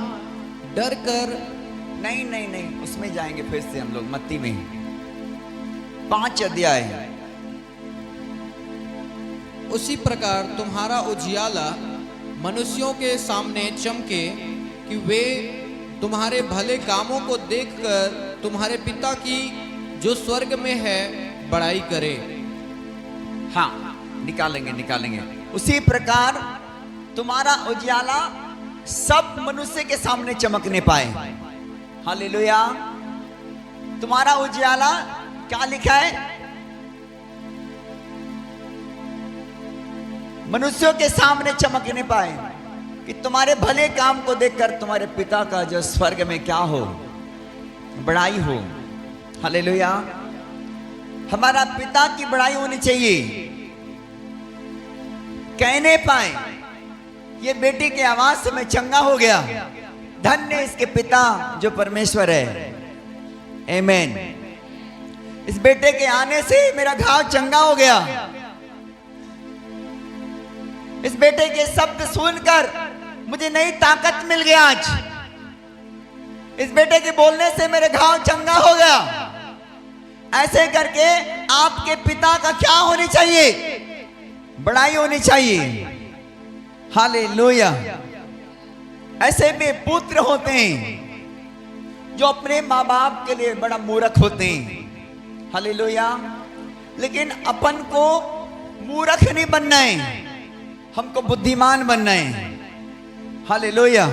डर कर, नहीं, उसमें जाएंगे फिर से हम लोग। मत्ती में 5 अध्याय। उसी प्रकार तुम्हारा उजियाला मनुष्यों के सामने चमके, कि वे तुम्हारे भले कामों को देखकर तुम्हारे पिता की जो स्वर्ग में है बड़ाई करे। हाँ, निकालेंगे। उसी प्रकार तुम्हारा उजियाला सब मनुष्य के सामने चमकने पाए। हालेलुया। तुम्हारा उजियाला क्या लिखा है? मनुष्यों के सामने चमक नहीं पाए, कि तुम्हारे भले काम को देखकर तुम्हारे पिता का जो स्वर्ग में क्या हो, बड़ाई हो। हालेलुया। हमारा पिता की बड़ाई होनी चाहिए, कहने पाए ये बेटी की आवाज से मैं चंगा हो गया, धन्य इसके पिता जो परमेश्वर है। आमीन। इस बेटे के आने से मेरा घाव चंगा हो गया। इस बेटे के शब्द सुनकर मुझे नई ताकत मिल गया। आज इस बेटे के बोलने से मेरे घाव चंगा हो गया। ऐसे करके आपके पिता का क्या होनी चाहिए? बड़ाई होनी चाहिए। हालेलुया। ऐसे भी पुत्र होते हैं जो अपने माँ बाप के लिए बड़ा मूर्ख होते हैं। हालेलुया। लेकिन अपन को मूर्ख नहीं बनना है, हमको बुद्धिमान बनना है। हालेलुया।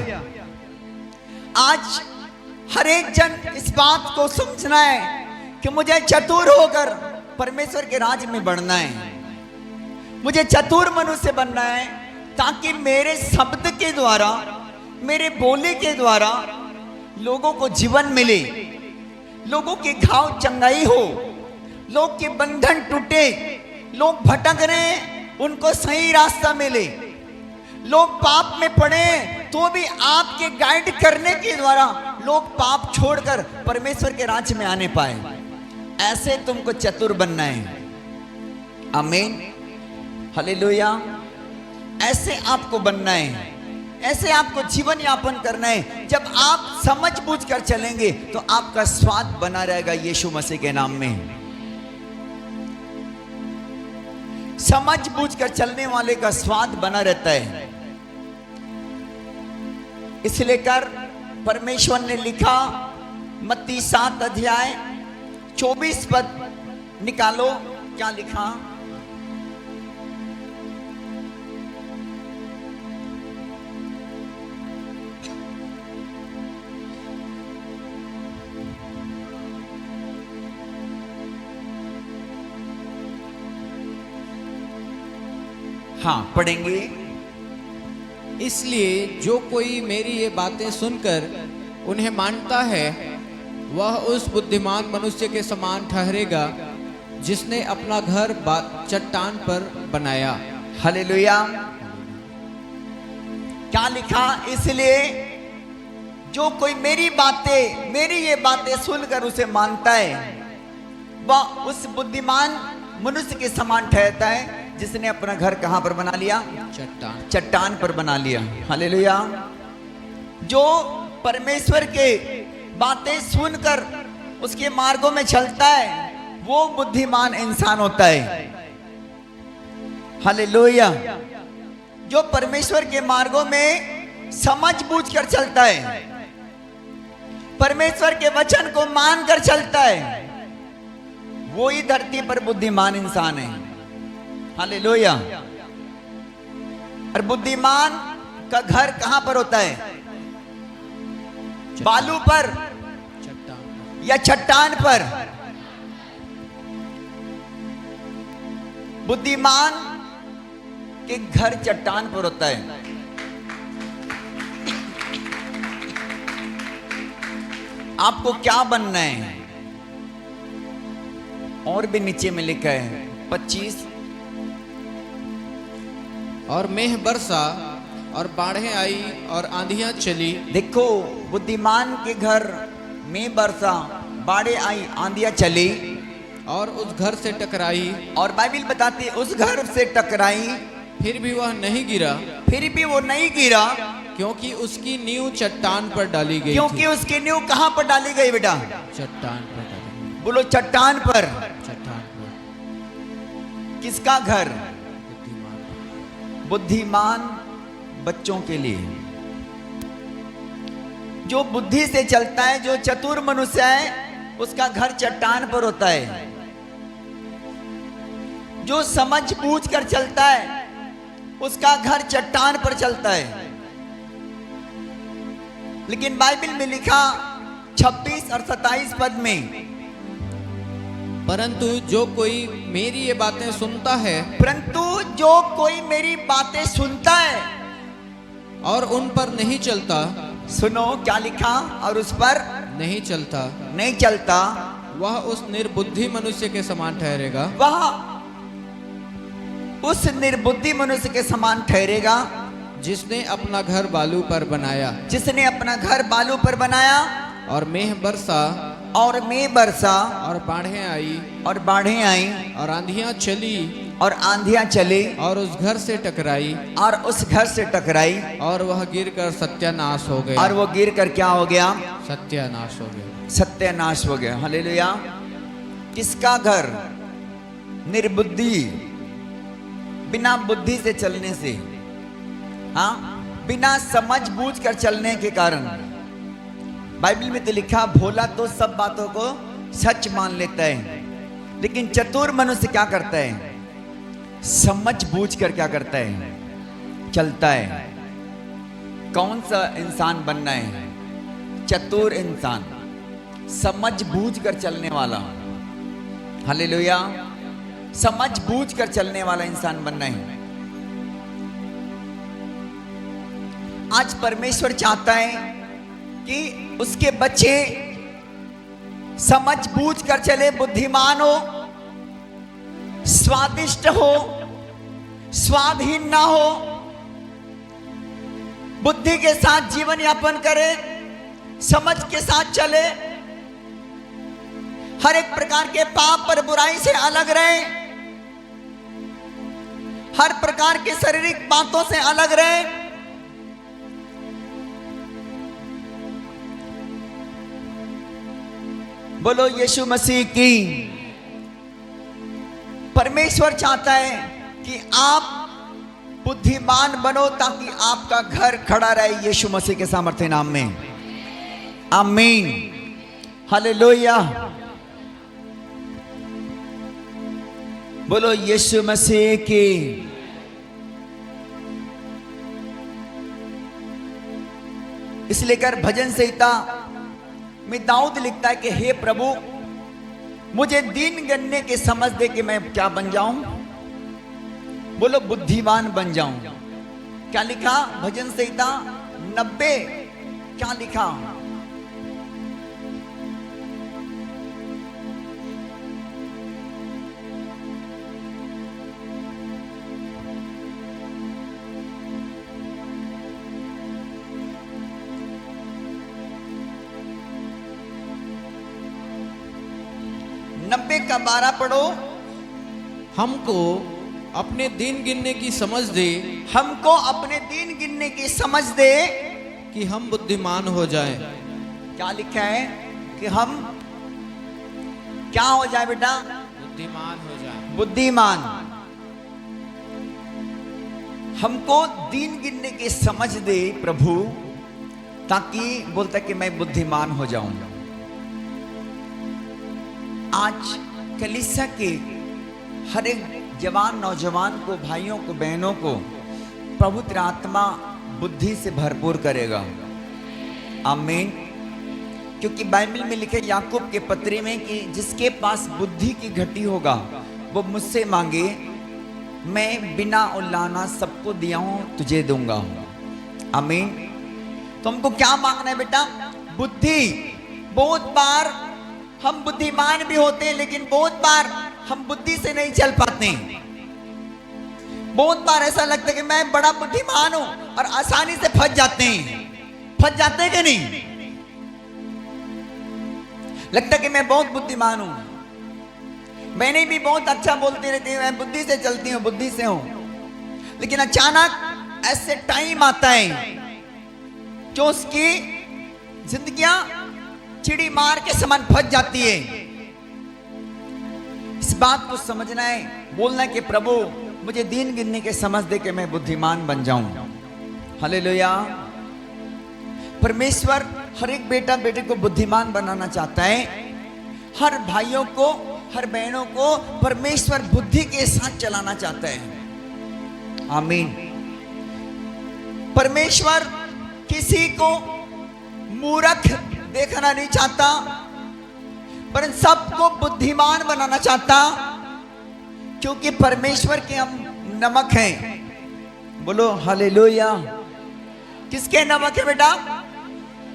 आज हर एक जन इस बात को समझना है कि मुझे चतुर होकर परमेश्वर के राज में बढ़ना है। मुझे चतुर मनुष्य बनना है ताकि मेरे शब्द के द्वारा, मेरे बोले के द्वारा लोगों को जीवन मिले, लोगों के घाव चंगाई हो, लोग के बंधन टूटे, लोग भटक रहे उनको सही रास्ता मिले, लोग पाप में पड़े तो भी आपके गाइड करने के द्वारा लोग पाप छोड़कर परमेश्वर के राज्य में आने पाए। ऐसे तुमको चतुर बनना है। आमीन। हालेलुया। ऐसे आपको बनना है, ऐसे आपको जीवन यापन करना है। जब आप समझ बूझ कर चलेंगे तो आपका स्वाद बना रहेगा यीशु मसीह के नाम में। समझ बूझ कर चलने वाले का स्वाद बना रहता है। इसलिए कर परमेश्वर ने लिखा, मत्ती 7 अध्याय 24 पद निकालो, क्या लिखा? हाँ, पढ़ेंगे। इसलिए जो कोई मेरी ये बातें सुनकर उन्हें मानता है वह उस बुद्धिमान मनुष्य के समान ठहरेगा जिसने अपना घर चट्टान पर बनाया। हालेलुया। क्या लिखा? इसलिए जो कोई मेरी ये बातें सुनकर उसे मानता है वह उस बुद्धिमान मनुष्य के समान ठहरता है जिसने अपना घर कहां पर बना लिया? चट्टान पर बना लिया। हालेलुया। जो परमेश्वर के बातें सुनकर उसके मार्गों में चलता है वो बुद्धिमान इंसान होता है। हालेलुया। जो परमेश्वर के मार्गों में समझ बूझ कर चलता है, परमेश्वर के वचन को मान कर चलता है, वो ही धरती पर बुद्धिमान इंसान है। हालेलुया। और बुद्धिमान का घर कहां पर होता है? बालू पर या चट्टान पर? बुद्धिमान के घर चट्टान पर होता है। आपको क्या बनना है? और भी नीचे में लिखा है 25। और मेह बरसा और बाढ़ें आई और आंधियां चली। देखो, बुद्धिमान के घर में बरसा, बाढ़ें आई, आंधियां चली और उस घर से टकराई। और बाइबल बताती है उस घर से टकराई, फिर भी वह नहीं गिरा। फिर भी वो नहीं गिरा क्योंकि उसकी नींव चट्टान पर डाली गई क्योंकि थी। उसकी नींव कहां पर डाली गई बेटा? चट्टान पर डाली गई। बोलो चट्टान पर। चट्टान पर। किसका घर? बुद्धिमान। बुद्धिमान बच्चों के लिए, जो बुद्धि से चलता है, जो चतुर मनुष्य है उसका घर चट्टान पर होता है। जो समझ बूझ कर चलता है उसका घर चट्टान पर चलता है। लेकिन बाइबल में लिखा 26 और 27 पद में, परंतु जो कोई मेरी ये बातें सुनता है परंतु जो कोई मेरी बातें सुनता है और उन पर नहीं चलता, सुनो क्या लिखा, और उस पर नहीं चलता, नहीं चलता, वह उस निर्बुद्धि मनुष्य के समान ठहरेगा, वह उस निर्बुद्धि मनुष्य के समान ठहरेगा जिसने अपना घर बालू पर बनाया जिसने अपना घर बालू पर बनाया और मेघ बरसा और मेघ बरसा और बाढ़ें आई और बाढ़ें आई और आंधियां चली और आंधियां चली और उस घर से टकराई और उस घर से टकराई और वह गिरकर सत्यानाश हो गया। और वो गिर कर क्या हो गया, सत्यानाश हो गया। सत्यानाश हो गया। हालेलुया। किसका घर? निर्बुद्धि, बिना बुद्धि से चलने से, हाँ, बिना समझ बूझ कर चलने के कारण। बाइबल में तो लिखा, भोला तो सब बातों को सच मान लेता है, लेकिन चतुर मनुष्य क्या करता है? समझ बूझ कर क्या करता है? चलता है। कौन सा इंसान बनना है? चतुर इंसान, समझ बूझ कर चलने वाला। हालेलुया। समझ बूझ कर चलने वाला इंसान बनना है। आज परमेश्वर चाहता है कि उसके बच्चे समझ बूझ कर चले, बुद्धिमान हो, स्वादिष्ट हो, स्वाधीन ना हो, बुद्धि के साथ जीवन यापन करे, समझ के साथ चले, हर एक प्रकार के पाप और बुराई से अलग रहे, हर प्रकार के शारीरिक बातों से अलग रहे। बोलो यीशु मसीह की। परमेश्वर चाहता है कि आप बुद्धिमान बनो ताकि आपका घर खड़ा रहे यीशु मसीह के सामर्थ्य नाम में। आमीन। हालेलुया। बोलो यीशु मसीह की। इसलिए कर भजन संहिता में दाऊद लिखता है कि हे प्रभु, मुझे दीन गणने की समझ दे कि मैं क्या बन जाऊं। बोलो बुद्धिमान बन जाऊं। क्या लिखा? भजन संहिता 90 क्या लिखा? नब्बे का 12 पढ़ो। हमको अपने दिन गिनने की समझ दे, हमको अपने दिन गिनने की समझ दे कि हम बुद्धिमान हो जाएं। क्या लिखा है? कि हम क्या हो जाए बेटा? बुद्धिमान हो जाएं। बुद्धिमान। हमको दिन गिनने की समझ दे प्रभु, ताकि बोलता कि मैं बुद्धिमान हो जाऊं। आज कलीसिया के हर एक जवान नौजवान को, भाइयों को, बहनों को पवित्र आत्मा बुद्धि से भरपूर करेगा। आमीन। क्योंकि बाइबल में लिखे याकूब के पत्री में कि जिसके पास बुद्धि की घटी होगा वो मुझसे मांगे, मैं बिना उल्लाना सबको दिया हूं, तुझे दूंगा। आमीन। तो हमको क्या मांगना है बेटा? बुद्धि। बहुत बार हम बुद्धिमान भी होते हैं, लेकिन बहुत बार हम बुद्धि से नहीं चल पाते। बहुत बार ऐसा लगता है कि मैं बड़ा बुद्धिमान हूं और आसानी से फंस जाते हैं। फंस जाते हैं कि नहीं? लगता है कि मैं बहुत बुद्धिमान हूं, मैंने भी बहुत अच्छा बोलती रहती हूं, मैं बुद्धि से चलती हूं, बुद्धि से हूं। लेकिन अचानक ऐसे टाइम आता है जो उसकी जिंदगियां चिड़ी मार के समान फंस जाती है। इस बात को समझना है, बोलना है कि प्रभु मुझे दिन गिनने के समझ दे कि मैं बुद्धिमान बन जाऊं। हालेलुया। परमेश्वर हर एक बेटा बेटे को बुद्धिमान बनाना चाहता है। हर भाइयों को, हर बहनों को परमेश्वर बुद्धि के साथ चलाना चाहता है। आमीन। परमेश्वर किसी को मूर्ख देखना नहीं चाहता, पर सबको बुद्धिमान बनाना चाहता, क्योंकि परमेश्वर के हम नमक हैं। बोलो हालेलुया। किसके नमक है बेटा?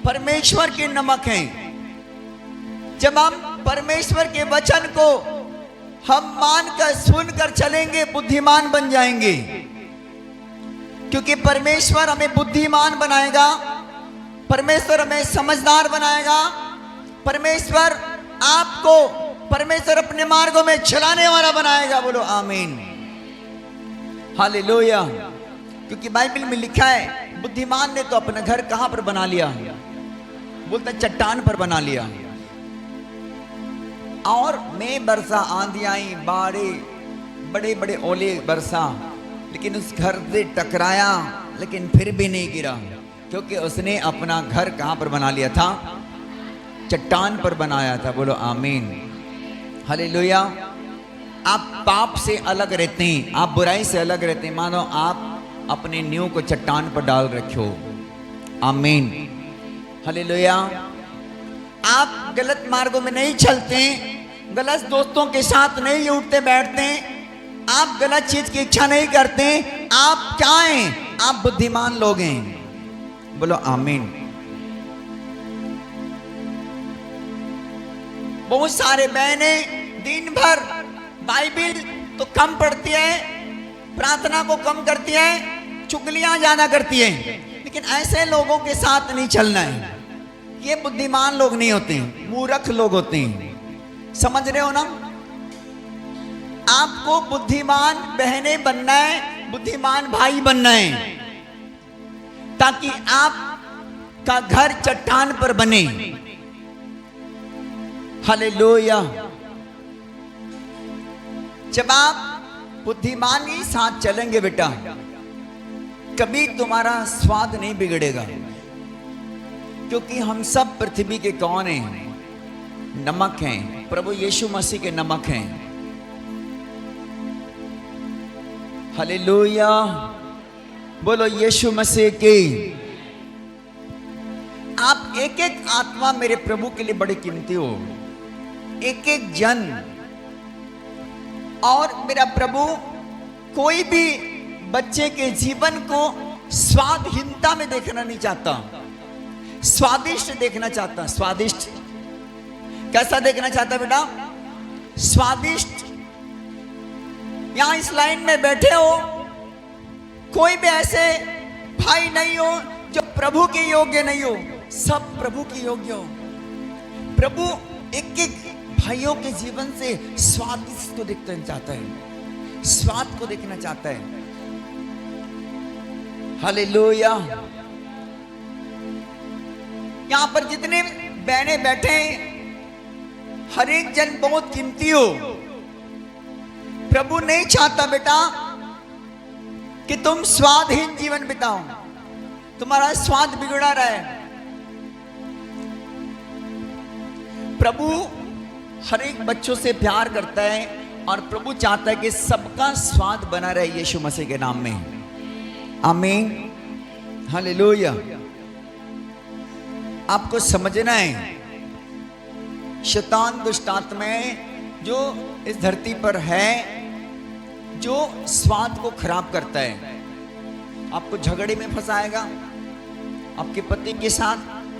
परमेश्वर के नमक हैं। जब हम परमेश्वर के वचन को हम मानकर सुनकर चलेंगे, बुद्धिमान बन जाएंगे, क्योंकि परमेश्वर हमें बुद्धिमान बनाएगा, परमेश्वर हमें समझदार बनाएगा, परमेश्वर आपको परमेश्वर अपने मार्गों में चलाने वाला बनाएगा। बोलो आमीन हालेलुया। क्योंकि बाइबल में लिखा है बुद्धिमान ने तो अपना घर कहां पर बना लिया? बोलता चट्टान पर बना लिया। और मैं बरसा, आंधी आई, बाढ़े, बड़े बड़े ओले बरसा, लेकिन उस घर से टकराया, लेकिन फिर भी नहीं गिरा, क्योंकि उसने अपना घर कहां पर बना लिया था? चट्टान पर बनाया था। बोलो आमीन हालेलुया। आप पाप से अलग रहते हैं, आप बुराई से अलग रहते हैं, मानो आप अपने नींव को चट्टान पर डाल रखे हो। आमीन हालेलुया। आप गलत मार्गों में नहीं चलते, गलत दोस्तों के साथ नहीं उठते बैठते, आप गलत चीज की इच्छा नहीं करते। आप क्या हैं? आप बुद्धिमान लोग हैं। बोलो आमीन। बहुत सारे बहनें दिन भर बाइबिल तो कम पढ़ती है, प्रार्थना को कम करती है, चुगलियां ज्यादा करती है, लेकिन ऐसे लोगों के साथ नहीं चलना है। ये बुद्धिमान लोग नहीं होते, मूर्ख लोग होते हैं। समझ रहे हो ना? आपको बुद्धिमान बहनें बनना है, बुद्धिमान भाई बनना है, ताकि आपका घर चट्टान पर बने। हालेलुया। जब आप बुद्धिमान के साथ चलेंगे बेटा, कभी तुम्हारा स्वाद नहीं बिगड़ेगा, क्योंकि हम सब पृथ्वी के कौन हैं? नमक हैं। प्रभु यीशु मसीह के नमक हैं। हालेलुया। बोलो यीशु मसीह की। आप एक एक आत्मा मेरे प्रभु के लिए बड़ी कीमती हो, एक एक जन। और मेरा प्रभु कोई भी बच्चे के जीवन को स्वादहीनता में देखना नहीं चाहता, स्वादिष्ट देखना चाहता। स्वादिष्ट कैसा देखना चाहता बेटा? स्वादिष्ट। यहां इस लाइन में बैठे हो, कोई भी ऐसे भाई नहीं हो जो प्रभु के योग्य नहीं हो, सब प्रभु के योग्य हो। प्रभु एक एक भाइयों के जीवन से स्वादिष्ट को देखना चाहता है, स्वाद को देखना चाहता है। हालेलुया। यहां पर जितने बहने बैठे हैं, हर एक जन बहुत कीमती हो। प्रभु नहीं चाहता बेटा कि तुम स्वादहीन जीवन बिताओ, तुम्हारा स्वाद बिगड़ा रहे। प्रभु हर एक बच्चों से प्यार करता है, और प्रभु चाहता है कि सबका स्वाद बना रहे यीशु मसीह के नाम में। आमीन हालेलुया। आपको समझना है, शैतान दुष्ट आत्माएं जो इस धरती पर है, जो स्वाद को खराब करता है, आपको झगड़े में फंसाएगा, आपके पति के साथ,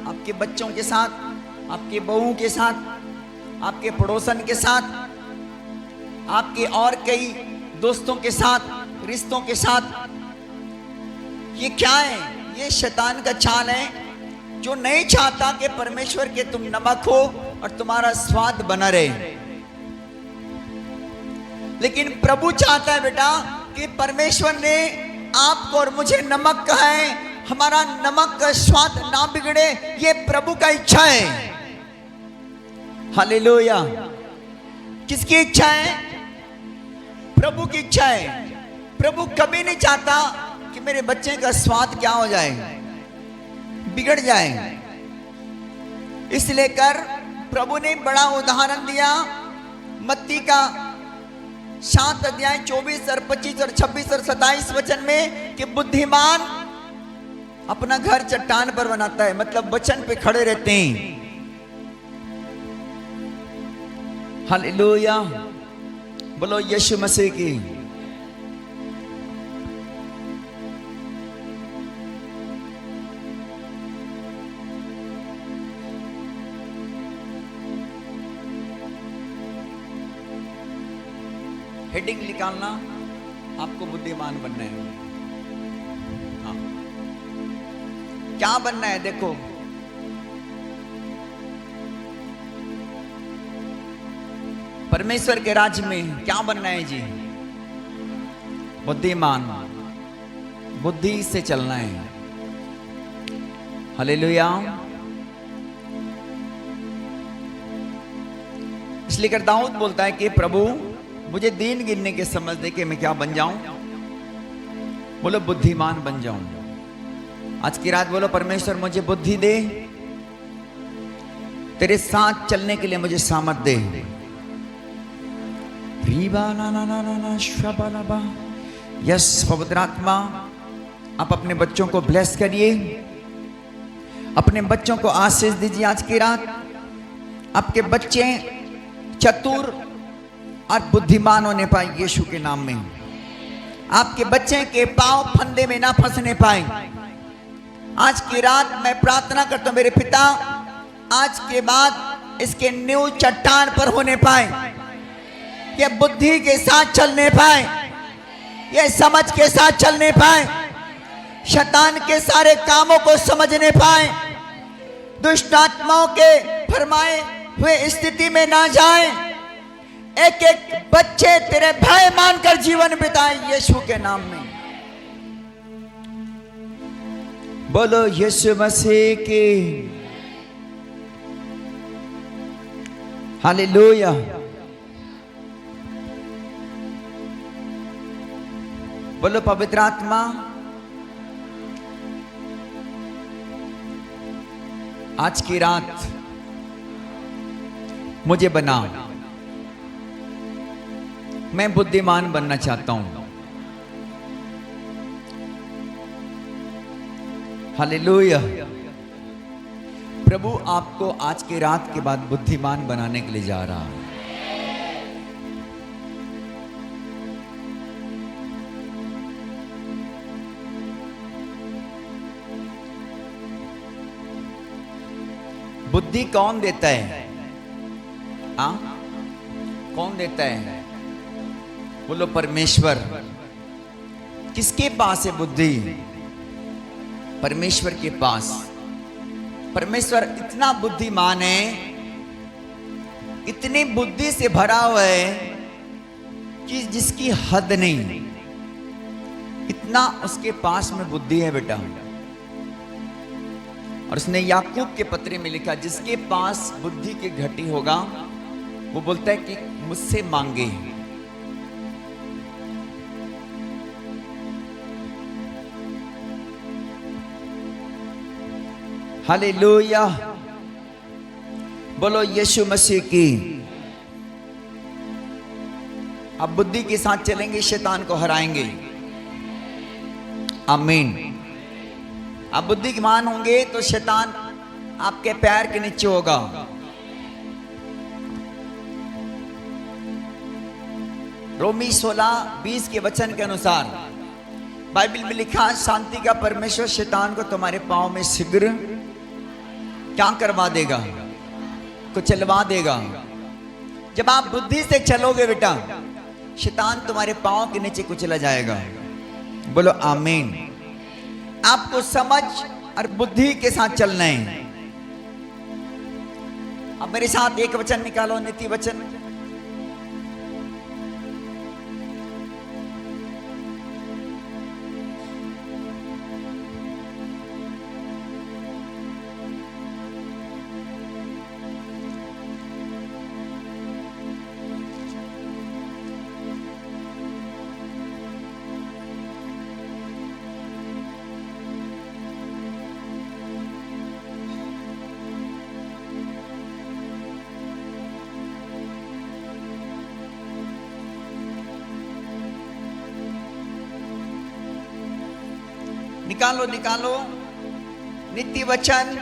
आपके बच्चों के साथ, आपके बहुओं के साथ, आपके पड़ोसन के साथ, आपके और कई दोस्तों के साथ, रिश्तों के साथ। ये क्या है? ये शैतान का चाल है, जो नहीं चाहता कि परमेश्वर के तुम नमक हो और तुम्हारा स्वाद बना रहे। लेकिन प्रभु चाहता है बेटा कि परमेश्वर ने आपको और मुझे नमक कहा है, हमारा नमक का स्वाद ना बिगड़े, ये प्रभु का इच्छा है। हालेलुया। किसकी इच्छा है? प्रभु की इच्छा है। प्रभु कभी नहीं चाहता कि मेरे बच्चे का स्वाद क्या हो जाए, बिगड़ जाए। इसलिए कर प्रभु ने बड़ा उदाहरण दिया, मत्ती का 7 अध्याय 24 और 25 और 26 और 27 वचन में, कि बुद्धिमान अपना घर चट्टान पर बनाता है, मतलब वचन पे खड़े रहते हैं। हालेलुया, बोलो यीशु मसीह की। हेडिंग निकालना, आपको बुद्धिमान बनना है। हाँ, क्या बनना है? देखो, परमेश्वर के राज्य में क्या बनना है जी? बुद्धिमान, बुद्धि से चलना है। हालेलुया। इसलिए कर दाऊद बोलता है कि प्रभु मुझे दिन गिनने के समझ दे कि मैं क्या बन जाऊं। बोलो बुद्धिमान बन जाऊं। आज की रात बोलो परमेश्वर मुझे बुद्धि दे, तेरे साथ चलने के लिए मुझे सामर्थ दे। रीबा ना ना ना ना ना शबा लबा। यस पवित्र आत्मा, आप अपने बच्चों को ब्लेस करिए, अपने बच्चों को आशीष दीजिए। आज की रात आपके बच्चे चतुर और बुद्धिमान होने पाए यीशु के नाम में। आपके बच्चे के पांव फंदे में ना फंसने पाए। आज की रात मैं प्रार्थना करता हूं मेरे पिता, आज के बाद इसके नींव चट्टान पर होने पाए, ये बुद्धि के साथ चलने पाए, ये समझ के साथ चलने पाए, शैतान के सारे कामों को समझने पाए, दुष्ट आत्माओं के फरमाए हुए स्थिति में ना जाए। एक एक बच्चे तेरे भय मानकर जीवन बिताए यीशु के नाम में। बोलो यीशु मसीह की। हालेलुया। बोलो पवित्र आत्मा, आज की रात मुझे बना, मैं बुद्धिमान बनना चाहता हूं। हालेलुया। प्रभु आपको आज की रात के बाद बुद्धिमान बनाने के लिए जा रहा है। बुद्धि कौन देता है? आ? कौन देता है? बोलो परमेश्वर। किसके पास है बुद्धि? परमेश्वर के पास। परमेश्वर इतना बुद्धिमान है, इतनी बुद्धि से भरा हुआ है कि जिसकी हद नहीं। इतना उसके पास में बुद्धि है बेटा। और उसने याकूब के पत्र में लिखा, जिसके पास बुद्धि की घटी होगा वो बोलता है कि मुझसे मांगे। हालेलुया। बोलो यीशु मसीह की। अब बुद्धि के साथ चलेंगे, शैतान को हराएंगे। आमीन। आप बुद्धिमान होंगे तो शैतान आपके पैर के नीचे होगा। रोमी 16:20 के वचन के अनुसार बाइबल में लिखा, शांति का परमेश्वर शैतान को तुम्हारे पांव में शीघ्र क्या करवा देगा? कुचलवा देगा। जब आप बुद्धि से चलोगे बेटा, शैतान तुम्हारे पांव के नीचे कुचला जाएगा। बोलो आमीन। आपको समझ और बुद्धि के साथ चलना है। अब मेरे साथ एक वचन निकालो, नीति वचन। निकालो निकालो नीति वचन।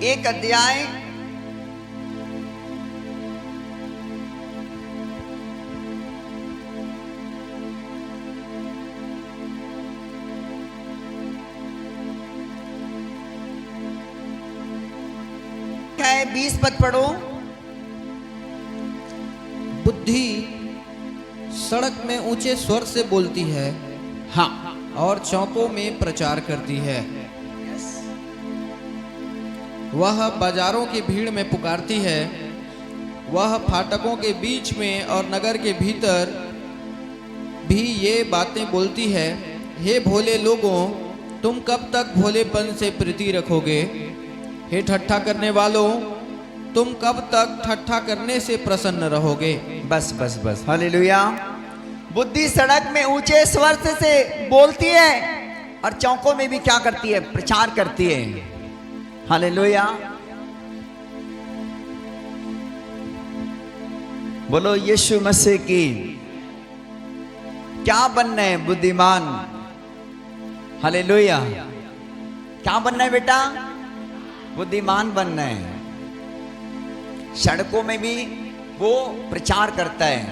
एक अध्याय है 20 पद पढ़ो। बुद्धि सड़क में ऊंचे स्वर से बोलती है, हाँ, और चौकों में प्रचार करती है। वह बाजारों की भीड़ में पुकारती है, वह फाटकों के बीच में और नगर के भीतर भी ये बातें बोलती है, हे भोले लोगों, तुम कब तक भोलेपन से प्रीति रखोगे? हे ठट्ठा करने वालों, तुम कब तक ठट्ठा करने से प्रसन्न रहोगे? बस बस बस, हालेलुया। बुद्धि सड़क में ऊंचे स्वर से बोलती है और चौकों में भी क्या करती है? प्रचार करती है। हालेलुया। बोलो यीशु मसीह की। क्या बनना है? बुद्धिमान। हालेलुया। क्या बनना है बेटा? बुद्धिमान बनना है। सड़कों में भी वो प्रचार करता है,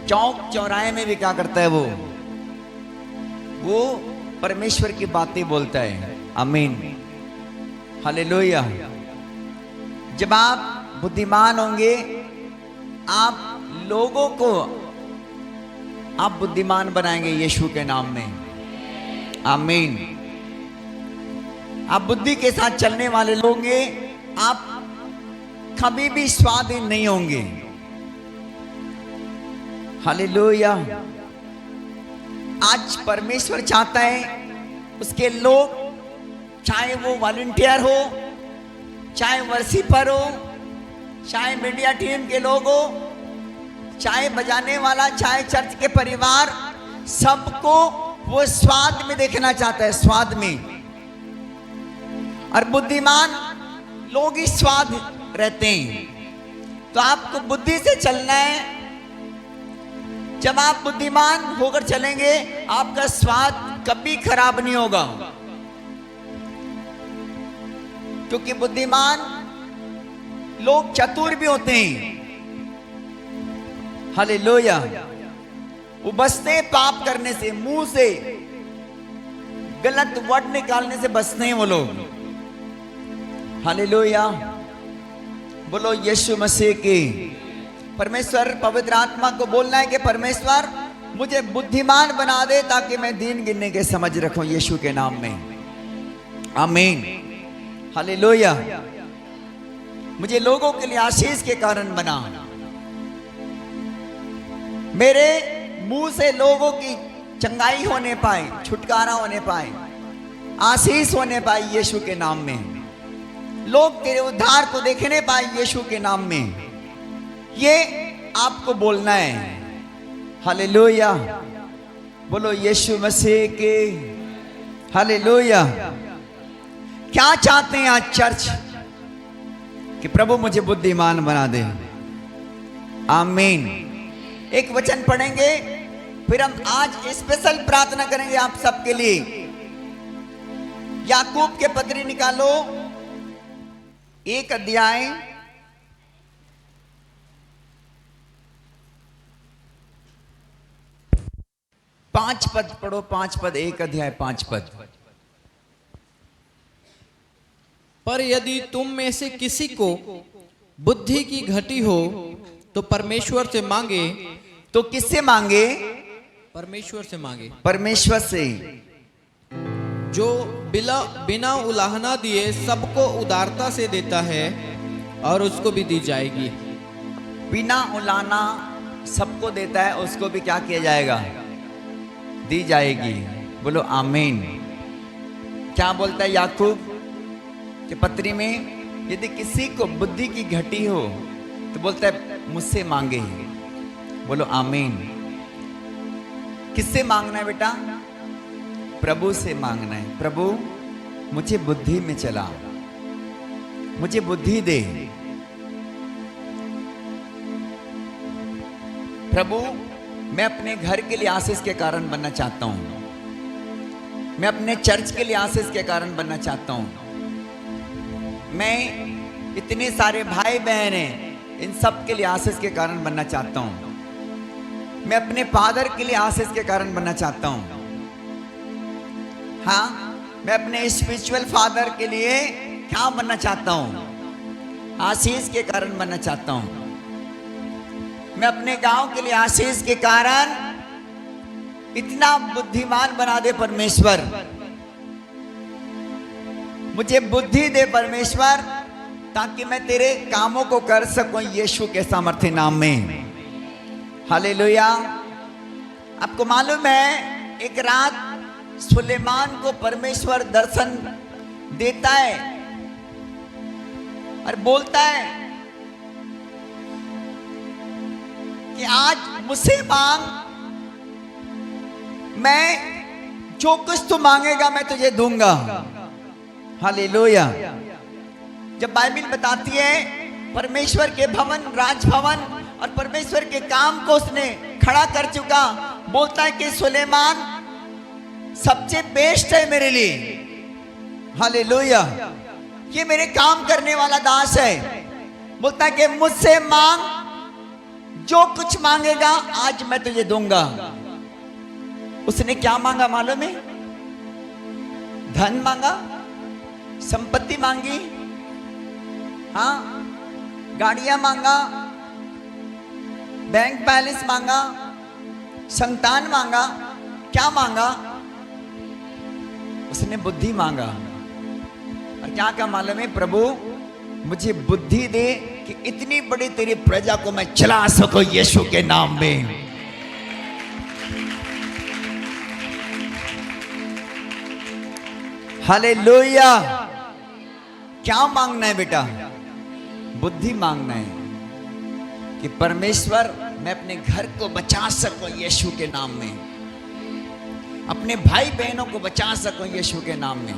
चौक चौराहे में भी क्या करता है? वो परमेश्वर की बातें बोलता है। आमीन, हालेलुया। जब आप बुद्धिमान होंगे, आप लोगों को आप बुद्धिमान बनाएंगे यीशु के नाम में। आमीन। आप बुद्धि के साथ चलने वाले लोग होंगे, आप कभी भी स्वाधीन नहीं होंगे। हालेलुया। आज परमेश्वर चाहता है उसके लोग, चाहे वो वॉलंटियर हो, चाहे वर्शिपर हो, चाहे मीडिया टीम के लोग हो, चाहे बजाने वाला, चाहे चर्च के परिवार, सबको वो स्वाद में देखना चाहता है, स्वाद में। और बुद्धिमान लोग ही स्वाद रहते हैं। तो आपको बुद्धि से चलना है। जब आप बुद्धिमान होकर चलेंगे, आपका स्वाद कभी खराब नहीं होगा, क्योंकि बुद्धिमान लोग चतुर भी होते हैं। हालेलुया। वो बचते हैं पाप करने से, मुंह से गलत वर्ड निकालने से बचते हैं वो लोग। हालेलुया। बोलो यीशु मसीह की। परमेश्वर पवित्र आत्मा को बोलना है कि परमेश्वर मुझे बुद्धिमान बना दे, ताकि मैं दीन गिनने के समझ रखूं यीशु के नाम में। आमीन, हालेलुया। मुझे लोगों के लिए आशीष के कारण बना। मेरे मुंह से लोगों की चंगाई होने पाए, छुटकारा होने पाए, आशीष होने पाए यीशु के नाम में। लोग तेरे उद्धार को देखने पाए यीशु के नाम में। ये आपको बोलना है। हालेलुया। बोलो यीशु मसीह के। हालेलुया। क्या चाहते हैं आज चर्च? कि प्रभु मुझे बुद्धिमान बना दे। आमीन। एक वचन पढ़ेंगे, फिर हम आज स्पेशल प्रार्थना करेंगे आप सबके लिए। याकूब के पत्री निकालो, 1 अध्याय 5 पद पढ़ो। 5 पद, 1 अध्याय 5 पद। पर यदि तुम में से किसी को बुद्धि की घटी हो तो परमेश्वर से मांगे। तो किससे मांगे? परमेश्वर से मांगे। परमेश्वर से, जो बिना उलाहना दिए सबको उदारता से देता है, और उसको भी दी जाएगी। बिना उलाना सबको देता है, उसको भी क्या किया जाएगा? दी जाएगी। बोलो आमीन। क्या बोलता है याकूब के पत्री में? यदि किसी को बुद्धि की घटी हो तो बोलता है मुझसे मांगे। बोलो आमीन। किससे मांगना है बेटा? प्रभु से मांगना है। प्रभु मुझे बुद्धि में चला, मुझे बुद्धि दे। प्रभु मैं अपने घर के लिए आशीष के कारण बनना चाहता हूं, मैं अपने चर्च के लिए आशीष के कारण बनना चाहता हूं। मैं इतने सारे भाई बहन हैं, इन सब के लिए आशीष के कारण बनना चाहता हूँ। मैं अपने फादर के लिए आशीष के कारण बनना चाहता हूँ। हाँ, मैं अपने स्पिरिचुअल फादर के लिए क्या बनना चाहता हूँ? आशीष के कारण बनना चाहता हूँ। मैं अपने गांव के लिए आशीष के कारण इतना बुद्धिमान बना दे परमेश्वर, मुझे बुद्धि दे परमेश्वर, ताकि मैं तेरे कामों को कर सकूं यीशु के सामर्थ्य नाम में। हालेलुया। आपको मालूम है, एक रात सुलेमान को परमेश्वर दर्शन देता है और बोलता है कि आज मुझसे मांग, मैं जो कुछ तू मांगेगा मैं तुझे दूंगा। हालेलुया। जब बाइबल बताती है परमेश्वर के भवन, राजभवन और परमेश्वर के काम को उसने खड़ा कर चुका, बोलता है कि सुलेमान सबसे बेस्ट है मेरे लिए। हालेलुया। ये मेरे काम करने वाला दास है। बोलता है कि मुझसे मांग, जो कुछ मांगेगा आज मैं तुझे दूंगा। उसने क्या मांगा मालूम है? धन मांगा, संपत्ति मांगी, हाँ, गाड़ियां मांगा, बैंक बैलेंस मांगा, संतान मांगा। क्या मांगा? उसने बुद्धि मांगा। और क्या क्या मालूम है? प्रभु मुझे बुद्धि दे कि इतनी बड़ी तेरी प्रजा को मैं चला सकूं यीशु के नाम में। हालेलुया। क्या मांगना है बेटा? बुद्धि मांगना है कि परमेश्वर मैं अपने घर को बचा सकूं यीशु के नाम में, अपने भाई बहनों को बचा सकूं यीशु के नाम में,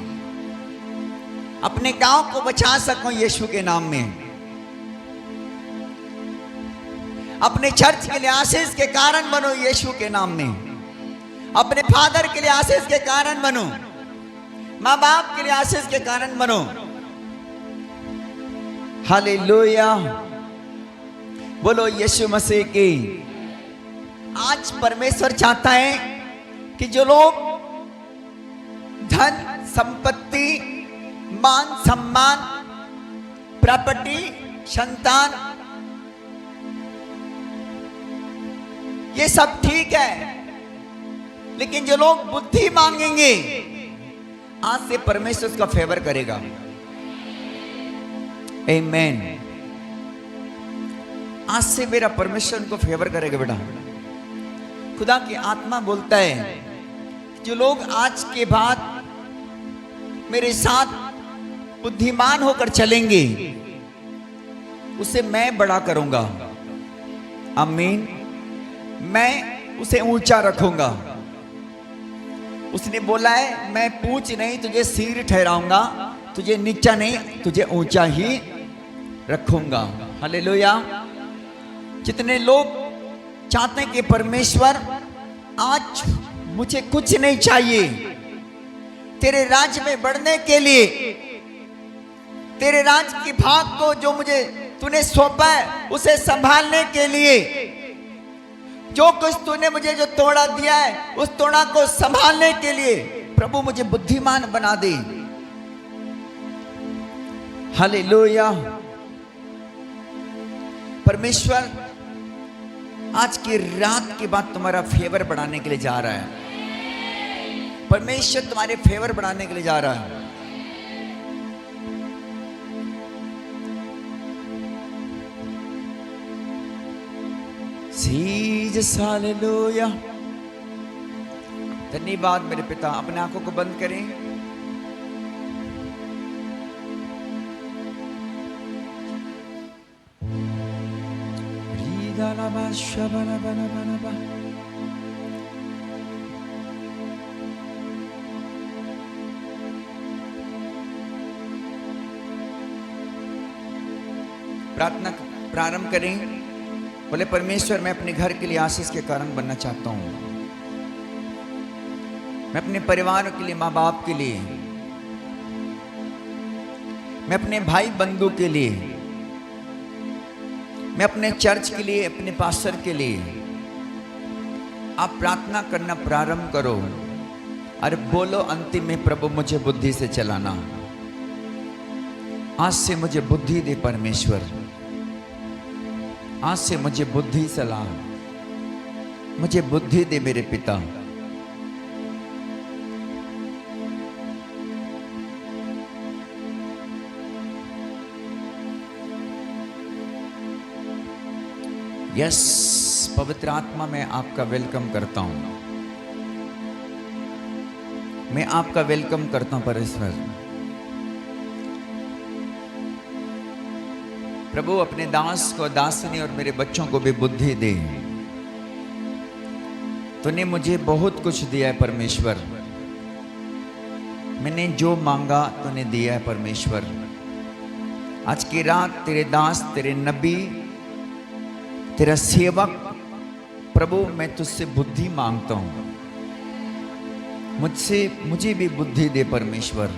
अपने गांव को बचा सकूं यीशु के नाम में, अपने चर्च के लिए आशीष के कारण बनो यीशु के नाम में, अपने फादर के लिए आशीष के कारण बनो, माँ बाप के लिए आशीष के कारण बनो। हालेलुया। बोलो यीशु मसीह की। आज परमेश्वर चाहता है कि जो लोग धन, संपत्ति, मान सम्मान, प्रॉपर्टी, संतान, ये सब ठीक है, लेकिन जो लोग बुद्धि मांगेंगे आज से परमेश्वर उसका फेवर करेगा। आमीन। आज से मेरा परमेश्वर उनको फेवर करेगा बेटा। खुदा की आत्मा बोलता है जो लोग आज के बाद मेरे साथ बुद्धिमान होकर चलेंगे उसे मैं बड़ा करूंगा। आमीन। मैं उसे ऊंचा रखूंगा। उसने बोला है मैं पूछ नहीं तुझे सिर ठहराऊंगा, तुझे नीचा नहीं तुझे ऊंचा ही रखूंगा। हालेलुया। जितने लोग चाहते हैं कि परमेश्वर आज मुझे कुछ नहीं चाहिए, तेरे राज्य में बढ़ने के लिए, तेरे राज्य की भाग को जो मुझे तूने सौंपा है उसे संभालने के लिए, जो कुछ तूने मुझे जो तोड़ा दिया है उस तोड़ा को संभालने के लिए प्रभु मुझे बुद्धिमान बना दे। हालेलुया। परमेश्वर आज की रात के बाद तुम्हारा फेवर बढ़ाने के लिए जा रहा है। परमेश्वर तुम्हारे फेवर बढ़ाने के लिए जा रहा है। Jesus hallelujah. धन्यवाद मेरे पिता। अपने आंखों को बंद करें। प्रार्थना प्रारंभ करें। बोले परमेश्वर मैं अपने घर के लिए आशीष के कारण बनना चाहता हूं। मैं अपने परिवार के लिए, माँ बाप के लिए, मैं अपने भाई बंधु के लिए, मैं अपने चर्च के लिए, अपने पास्टर के लिए आप प्रार्थना करना प्रारंभ करो और बोलो अंतिम में, प्रभु मुझे बुद्धि से चलाना, आज से मुझे बुद्धि दे परमेश्वर, आज से मुझे बुद्धि सलाह, मुझे बुद्धि दे मेरे पिता। यस, पवित्र आत्मा मैं आपका वेलकम करता हूं, मैं आपका वेलकम करता हूं परमेश्वर। प्रभु अपने दास को, दासिनी और मेरे बच्चों को भी बुद्धि दे। तूने मुझे बहुत कुछ दिया है परमेश्वर, मैंने जो मांगा तूने दिया है परमेश्वर। आज की रात तेरे दास, तेरे नबी, तेरा सेवक प्रभु मैं तुझसे बुद्धि मांगता हूं, मुझे भी बुद्धि दे परमेश्वर,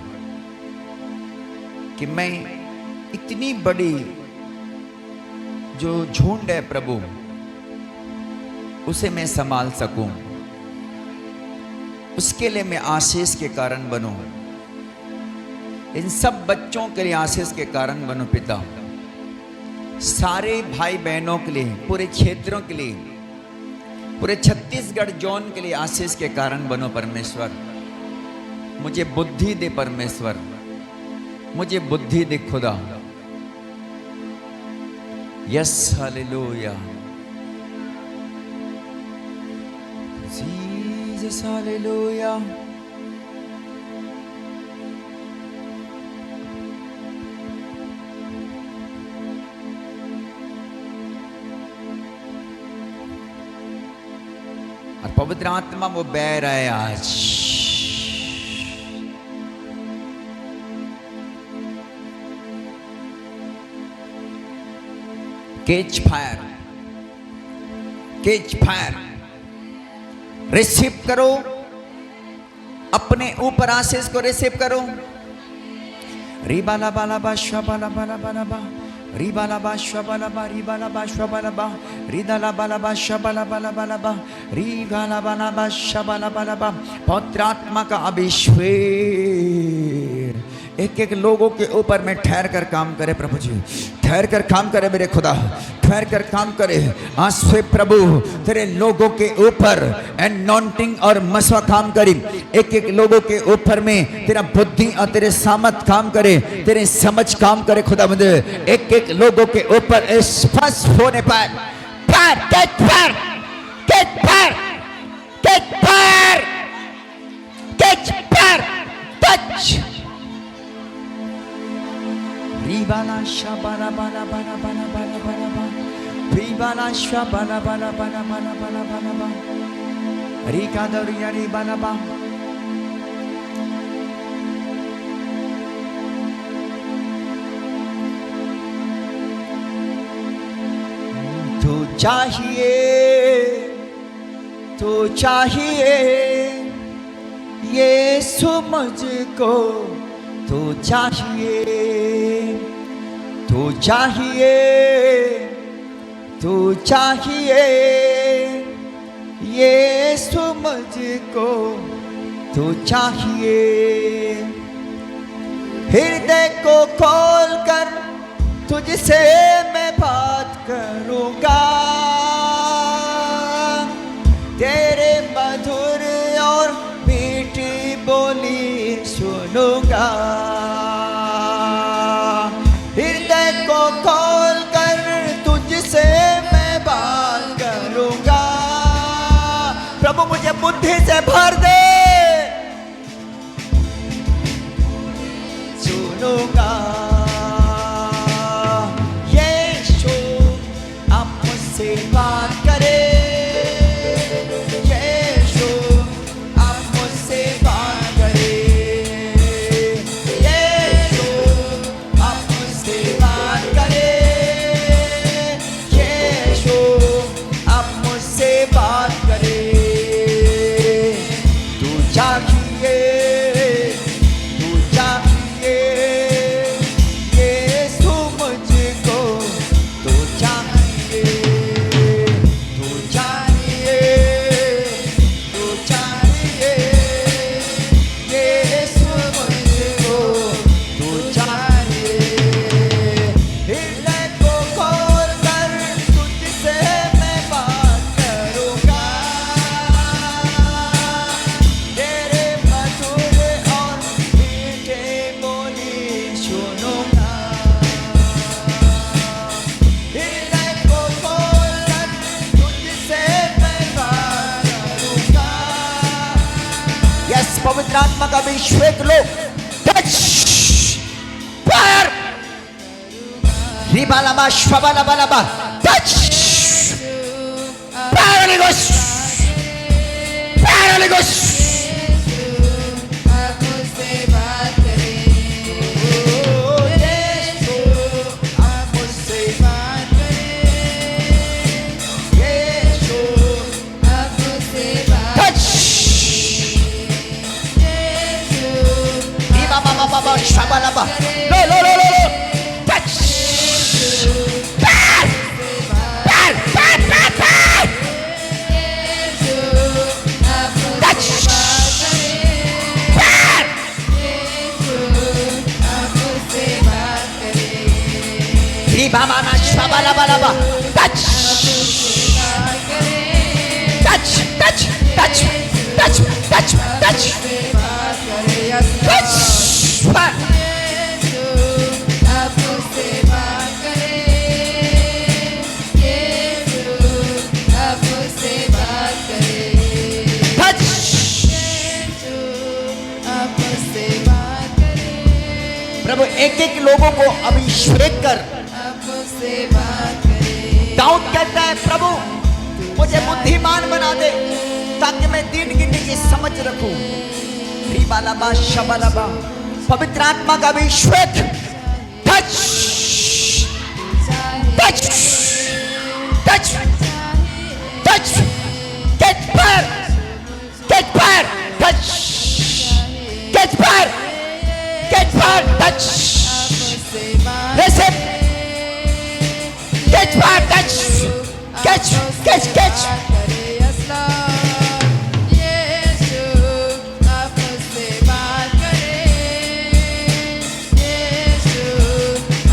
कि मैं इतनी बड़ी जो झुंड है प्रभु उसे मैं संभाल सकूं, उसके लिए मैं आशीष के कारण बनूं, इन सब बच्चों के लिए आशीष के कारण बनूं पिता, सारे भाई बहनों के लिए, पूरे क्षेत्रों के लिए, पूरे छत्तीसगढ़ जोन के लिए आशीष के कारण बनो परमेश्वर। मुझे बुद्धि दे परमेश्वर, मुझे बुद्धि दे खुदा। Yes, hallelujah, Jesus, hallelujah. और पवित्र आत्मा वो बह रहा है आज, catch fire, catch fire, receive करो, अपने ऊपर आशीष को रिसीव करो। रिबाला बाला बा शबाला बाला बाला बा, रिबाला बा शबाला बा, रिबाला बा शबाला बा, रिदाला बाला बा शबाला बाला बाला बा, रिगाला बाला बा शबाला बाला बा। पवित्र आत्मा का अभिषेक एक एक लोगों के ऊपर में ठहर कर काम करे प्रभु जी, ठहर कर काम करे मेरे खुदा, ठहर कर काम करे। आज से प्रभु तेरे लोगों के ऊपर एनॉन्टिंग और मसवा काम करी, एक एक लोगों के ऊपर में तेरा बुद्धि और तेरे सामर्थ काम करे, तेरे समझ काम करे खुदा, मुझे एक एक लोगों के ऊपर स्पष्ट होने पाए। Fire, catch fire, catch fire, catch fire, catch fire, touch. Ribala shabala bala bala bala bala bala bala, Ribala shabala bala bala bala bala bala bala, Rika doriya ribala ba. तू चाहिए, तू चाहिए, यीशु मुझको तू चाहिए, तू चाहिए, तू चाहिए, यीशु मुझको तू चाहिए। हृदय को खोल कर तुझसे मैं बात करूँगा, तेरे मधुर और मीठी बोली सुनूंगा। हृदय को खोल कर तुझसे मैं बात करूंगा, प्रभु मुझे बुद्धि से भर दे, सुनूंगा। यीशु आप मुझसे बात करे, यीशु आप मुझसे बात करे, यीशु आप मुझसे बात करे, यीशु आप मुझसे बात करे। तू पवित्र आत्मा का अभिषेक लो। टच फायर रिबालाबा शबालाबालाबा touch fire holy ghost fire holy ghost आप मुझसे बात करें, आप मुझसे बात करें, आप मुझसे बात टच रिबाबाबाबा शबालाबा लो लो लो लो लो touch fire fire fire fire fire आप टच फायर आप मुझसे बात करें, रिबाबाना शबालाबालाबा टच बात करें, touch touch touch touch touch touch बात करें, यस टच फायर आप मुझसे बात करें, आप मुझसे बात करें, टच आप मुझसे बात करें, प्रभु एक एक लोगों को अभिषेक कर। आप मुझसे बात करें, दाऊद कहता है प्रभु मुझे बुद्धिमान बना दे ताकि मैं दिन गिनने की समझ रखूं। रिबालाबा शबालाबा पवित्र आत्मा का अभिषेक touch touch touch touch get fire touch get fire touch मुझसे बात receive get fire touch catch catch catch करें, यस लॉर्ड, यीशु आप मुझसे बात करें, यीशु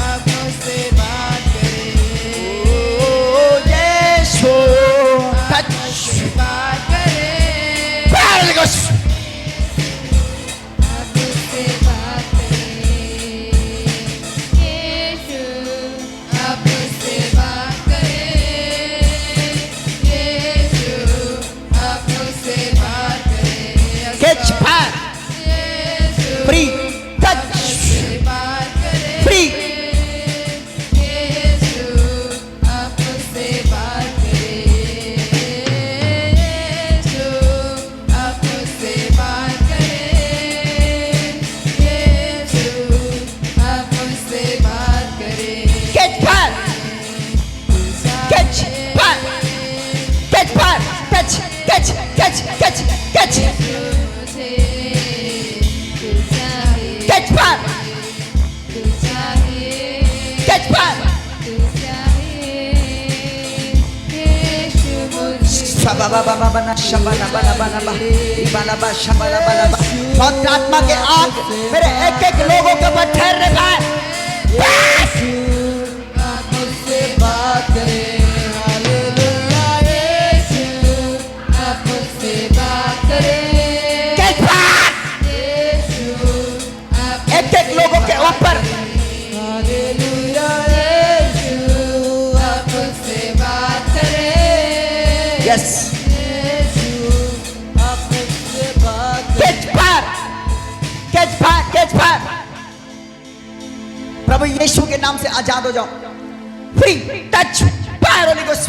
आप मुझसे बात करें, यीशु टच बात करें, Holy Ghost आप मुझसे बात करें, यीशु आप मुझसे बात करें, यीशु आप मुझसे बात करें, catch fire यीशु free touch मुझसे बात करें, free यीशु आप मुझसे बात करें, यीशु आप मुझसे बात करें, यीशु आप मुझसे बात करें, catch fire catch fire catch fire touch catch catch catch catch मुझे तू चाहिए, catch fire तू चाहिए, catch fire तू चाहिए, यीशु मुझे शबाबाबाबाना शबालाबालाबालाबा इबालाबा शबालाबालाबा पवित्र आत्मा के आग मेरे एक एक लोगों के ऊपर ठहरने का है आप मुझसे बात करें, हालेलुया, यीशु आप मुझसे बात करें, catch fire यीशु आप एक एक लोगों के ऊपर हालेलुया, यीशु आप मुझसे बात करें, यस यीशु आप मुझसे बात catch fire catch fire catch fire प्रभु यीशु के नाम से आजाद हो जाओ free touch fire holy ghost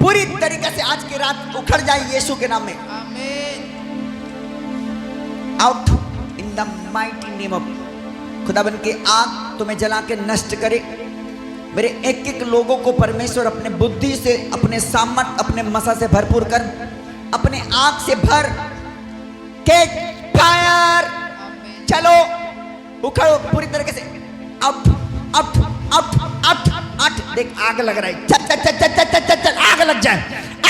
पूरी तरीके से आज की रात उखड़ जाए यीशु के नाम में आमीन, out in the mighty name of खुदाबंद की आग तुम्हें जला के नष्ट करे। मेरे एक एक लोगों को परमेश्वर अपने बुद्धि से अपने सामर्थ अपने मसा से भरपूर कर अपने आग से भर कैच फायर चलो उखड़ो पूरी तरीके से out out out out out देख आग लग रहा है चल चल चल चल चल चल चल चल आग लग जाए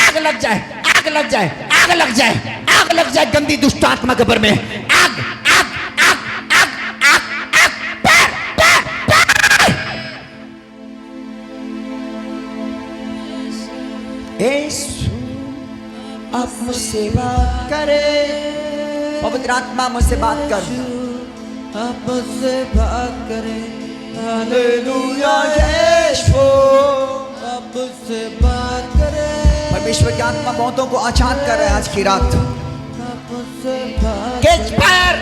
आग लग जाए आग लग जाए आग लग जाए आग लग जाए गंदी दुष्ट आत्मा के ऊपर में आग आग आग आग आग आग पैर पैर पैर यीशु आप मुझसे बात करे पवित्र आत्मा मुझसे बात कर आप मुझसे बात करें, हालेलुया यीशु आप मुझसे बात करें, परमेश्वर की आत्मा बहुतों को अचानक कर रहा है आज की रात आप आपसे बात कैच फायर,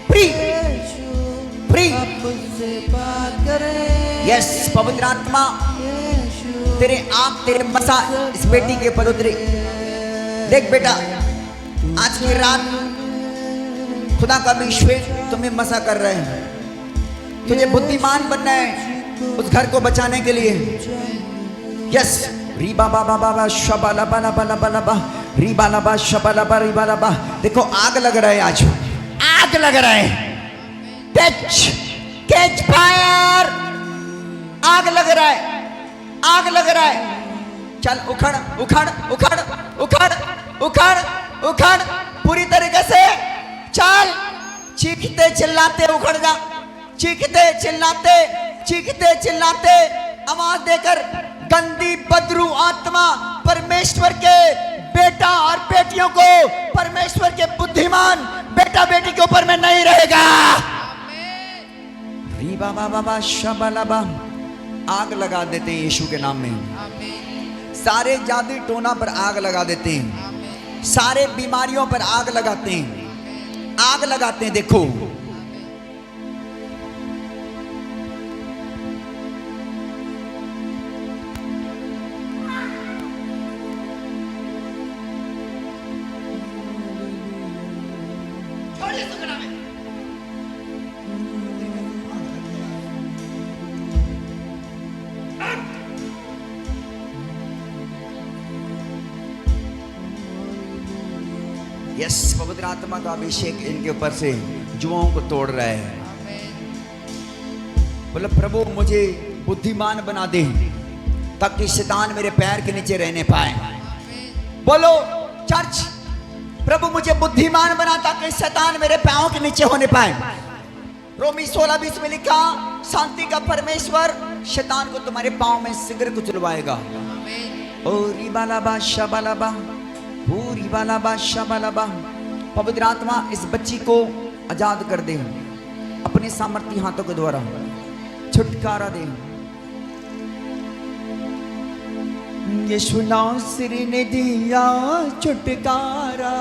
फ्री फ्री। आपसे बात करें यस पवित्र आत्मा तेरे आंख तेरे मसा इस बेटी के ऊपर उतरे। देख बेटा आज की रात खुदा का अभिषेक तुम्हें मसा कर रहे हैं। तुझे बुद्धिमान बनना है उस घर को बचाने के लिए। यस रीबा बाबा बाबा शबाला बाला बाला बाला बा रीबा लाबा शबाला बा रीबा लाबा। देखो आग लग रहा है, आज आग लग रहा है। कैच कैच फायर, आग लग रहा है, आग लग रहा है। चल उखड़ उखड़ उखड़ उखड़ उखड़ उखड़ पूरी तरीके से चल। चीखते चिल्लाते उखड़ जा, चीखते चिल्लाते आवाज देकर गंदी बदरू आत्मा परमेश्वर के बेटा और बेटियों को, परमेश्वर के बुद्धिमान बेटा बेटी के ऊपर में नहीं रहेगा। रीबा बाबा बा शबालाबा। आग लगा देते हैं यीशु के नाम में। सारे जादू टोना पर आग लगा देते हैं, सारे बीमारियों पर आग लगाते हैं, आग लगाते हैं। देखो यस पवित्र आत्मा का अभिषेक इनके ऊपर से जुओं को तोड़ रहा है। बोले प्रभु मुझे बुद्धिमान बना दे ताकि शैतान मेरे पैर के नीचे रहने पाए। बोलो चर्च, प्रभु मुझे बुद्धिमान बना ताकि शैतान मेरे पैरों के नीचे होने पाए। रोमी 16:20 में लिखा शांति का परमेश्वर शैतान को तुम्हारे पांव में सिगर को चलवाएगा। ओ रिबालाबा शबालाबा पूरी बालाबा शबालाबा। पवित्र आत्मा इस बच्ची को आजाद कर दे, अपने सामर्थ्य हाथों के द्वारा छुटकारा दे। यीशु नासरी ने दिया छुटकारा,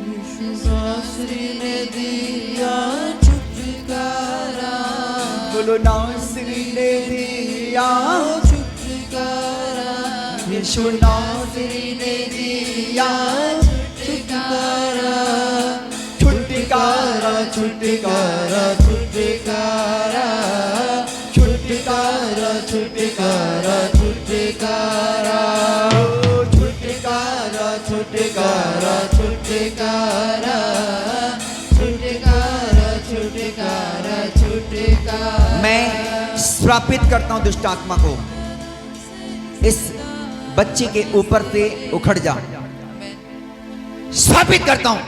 यीशु नासरी ने दिया छुटकारा, बोलो नासरी ने दिया छुटकारा, यीशु नासरी ने दिया छुटकारा, छुटकारा छुटकारा, छुटकारा, छुटकारा, छुटकारा, छुटकारा, छुटकारा, छुटकारा, छुटकारा, छुटकारा, छुटकारा, छुटकारा। मैं श्रापित करता हूं दुष्ट आत्मा को, इस बच्चे के ऊपर से उखड़ जा। श्रापित करता हूं,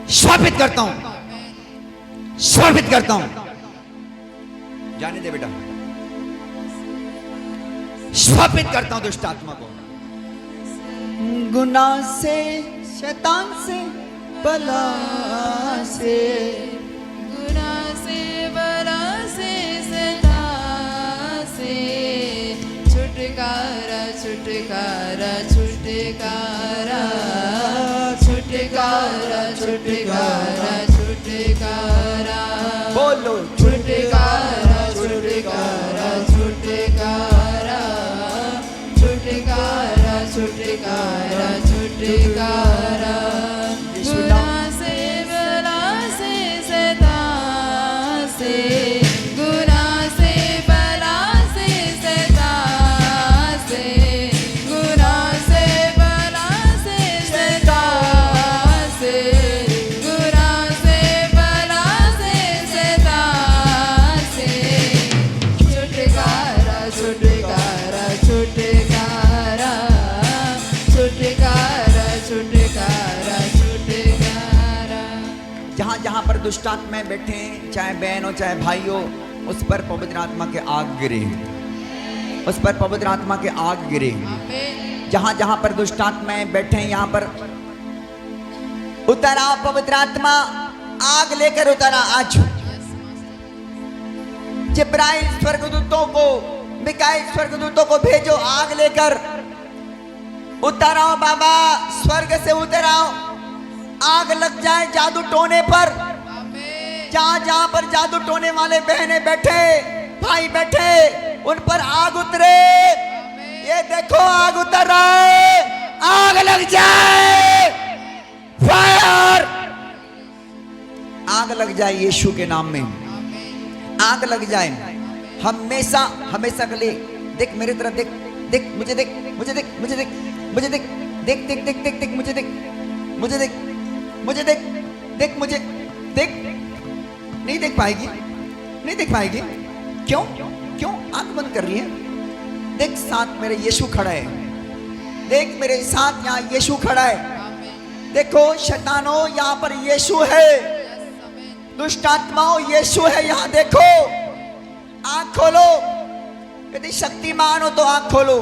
श्रापित करता हूं, श्रापित करता हूं। जाने दे बेटा, श्रापित करता हूं दुष्ट आत्मा को। गुनाह से, शैतान से, बला से, गुनाह से, बला से, शैतान से, छुटकारा, छुटकारा, छुटकारा, छुटकारा, छुटकारा, छुटकारा, बोलो छुटकारा, छुटकारा, छुटकारा, छुटकारा, छुटकारा, छुटकारा, गुनाह से, बला से, शैतान से, गुनाह से, बला से, शैतान से, गुनाह से, बला से, शैतान से, गुनाह से, बला से, शैतान से, छुटकारा, छुटकारा, छुटकारा, छुटकारा, छुटकारा, छुटकारा। जहां जहां पर दुष्ट आत्माएं बैठे हैं, चाहे बहन हो चाहे भाई हो, उस पर पवित्र आत्मा के आग गिरे, उस पर पवित्र आत्मा के आग गिरे। जहां जहां पर दुष्ट आत्माएं बैठे हैं, यहां पर उतरा पवित्र आत्मा, आग लेकर उतरा। आज जिब्राइल स्वर्गदूतों को, मिकाएल स्वर्गदूतों को भेजो, आग लेकर उतर आओ बाबा, स्वर्ग से उतर आओ। आग लग जाए जादू टोने पर, जहां जहां पर जादू टोने वाले बहनें बैठे, भाई बैठे, उन पर आग उतरे। ये देखो आग उतर रहा है, आग लग जाए, फायर, आग लग जाए यीशु के नाम में, आग लग जाए। हमेशा हमेशा के लिए देख मेरी तरफ, देख देख मुझे, देख मुझे, देख मुझे, देख मुझे, देख देख देख देख देख देख मुझे, देख मुझे, देख मुझे, देख देख मुझे, देख। नहीं देख पाएगी, नहीं देख पाएगी। क्यों क्यों आंख बंद कर रही है? देख साथ मेरे यीशु खड़ा है, देख मेरे साथ यहाँ यीशु खड़ा है। देखो शैतानों, यहाँ पर यीशु है, दुष्ट आत्माओं यीशु है यहाँ। देखो आंख खोलो, यदि शक्तिमान हो तो आंख खोलो,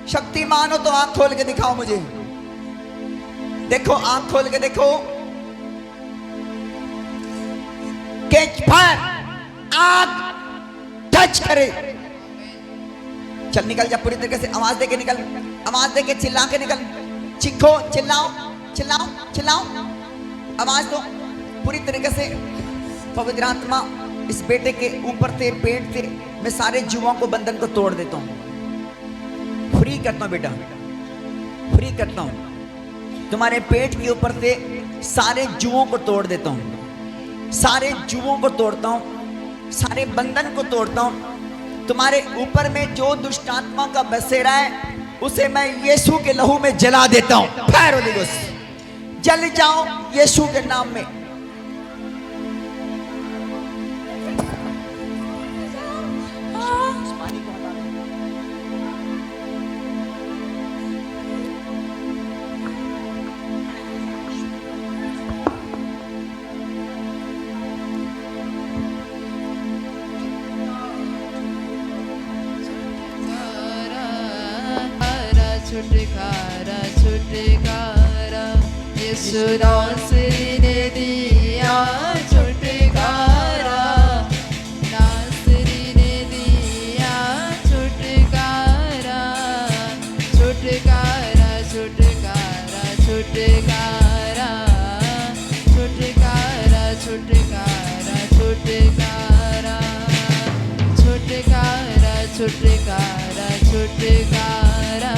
शक्तिमान हो तो आंख खोल के दिखाओ मुझे। देखो आंख खोल के देखो, कैच फायर, आग टच करे। चल निकल जा पूरी तरीके से, आवाज देके निकल, आवाज देके चिल्ला के निकल, चीखो, चिल्लाओ चिल्लाओ चिल्लाओ, आवाज दो पूरी तरीके से। पवित्र आत्मा इस बेटे के ऊपर से, पेट से मैं सारे जुओं को, बंधन को तोड़ देता हूं, फ्री करता हूं बेटा, फ्री करता हूं। तुम्हारे पेट के ऊपर से सारे जुओं को तोड़ देता हूं, सारे जुओं को तोड़ता हूं, सारे बंधन को तोड़ता हूं। तुम्हारे ऊपर में जो दुष्ट आत्मा का बसेरा है उसे मैं यीशु के लहू में जला देता हूं। फायर होली गोस्ट, जल जाओ यीशु के नाम में। छुटकारा छुटकारा यीशु नासरी ने दिया छुटकारा, नासरी ने दिया छुटकारा, छुटकारा छुटकारा छुटकारा, छुटकारा छुटकारा छुटकारा, छुटकारा छुटकारा छुटकारा,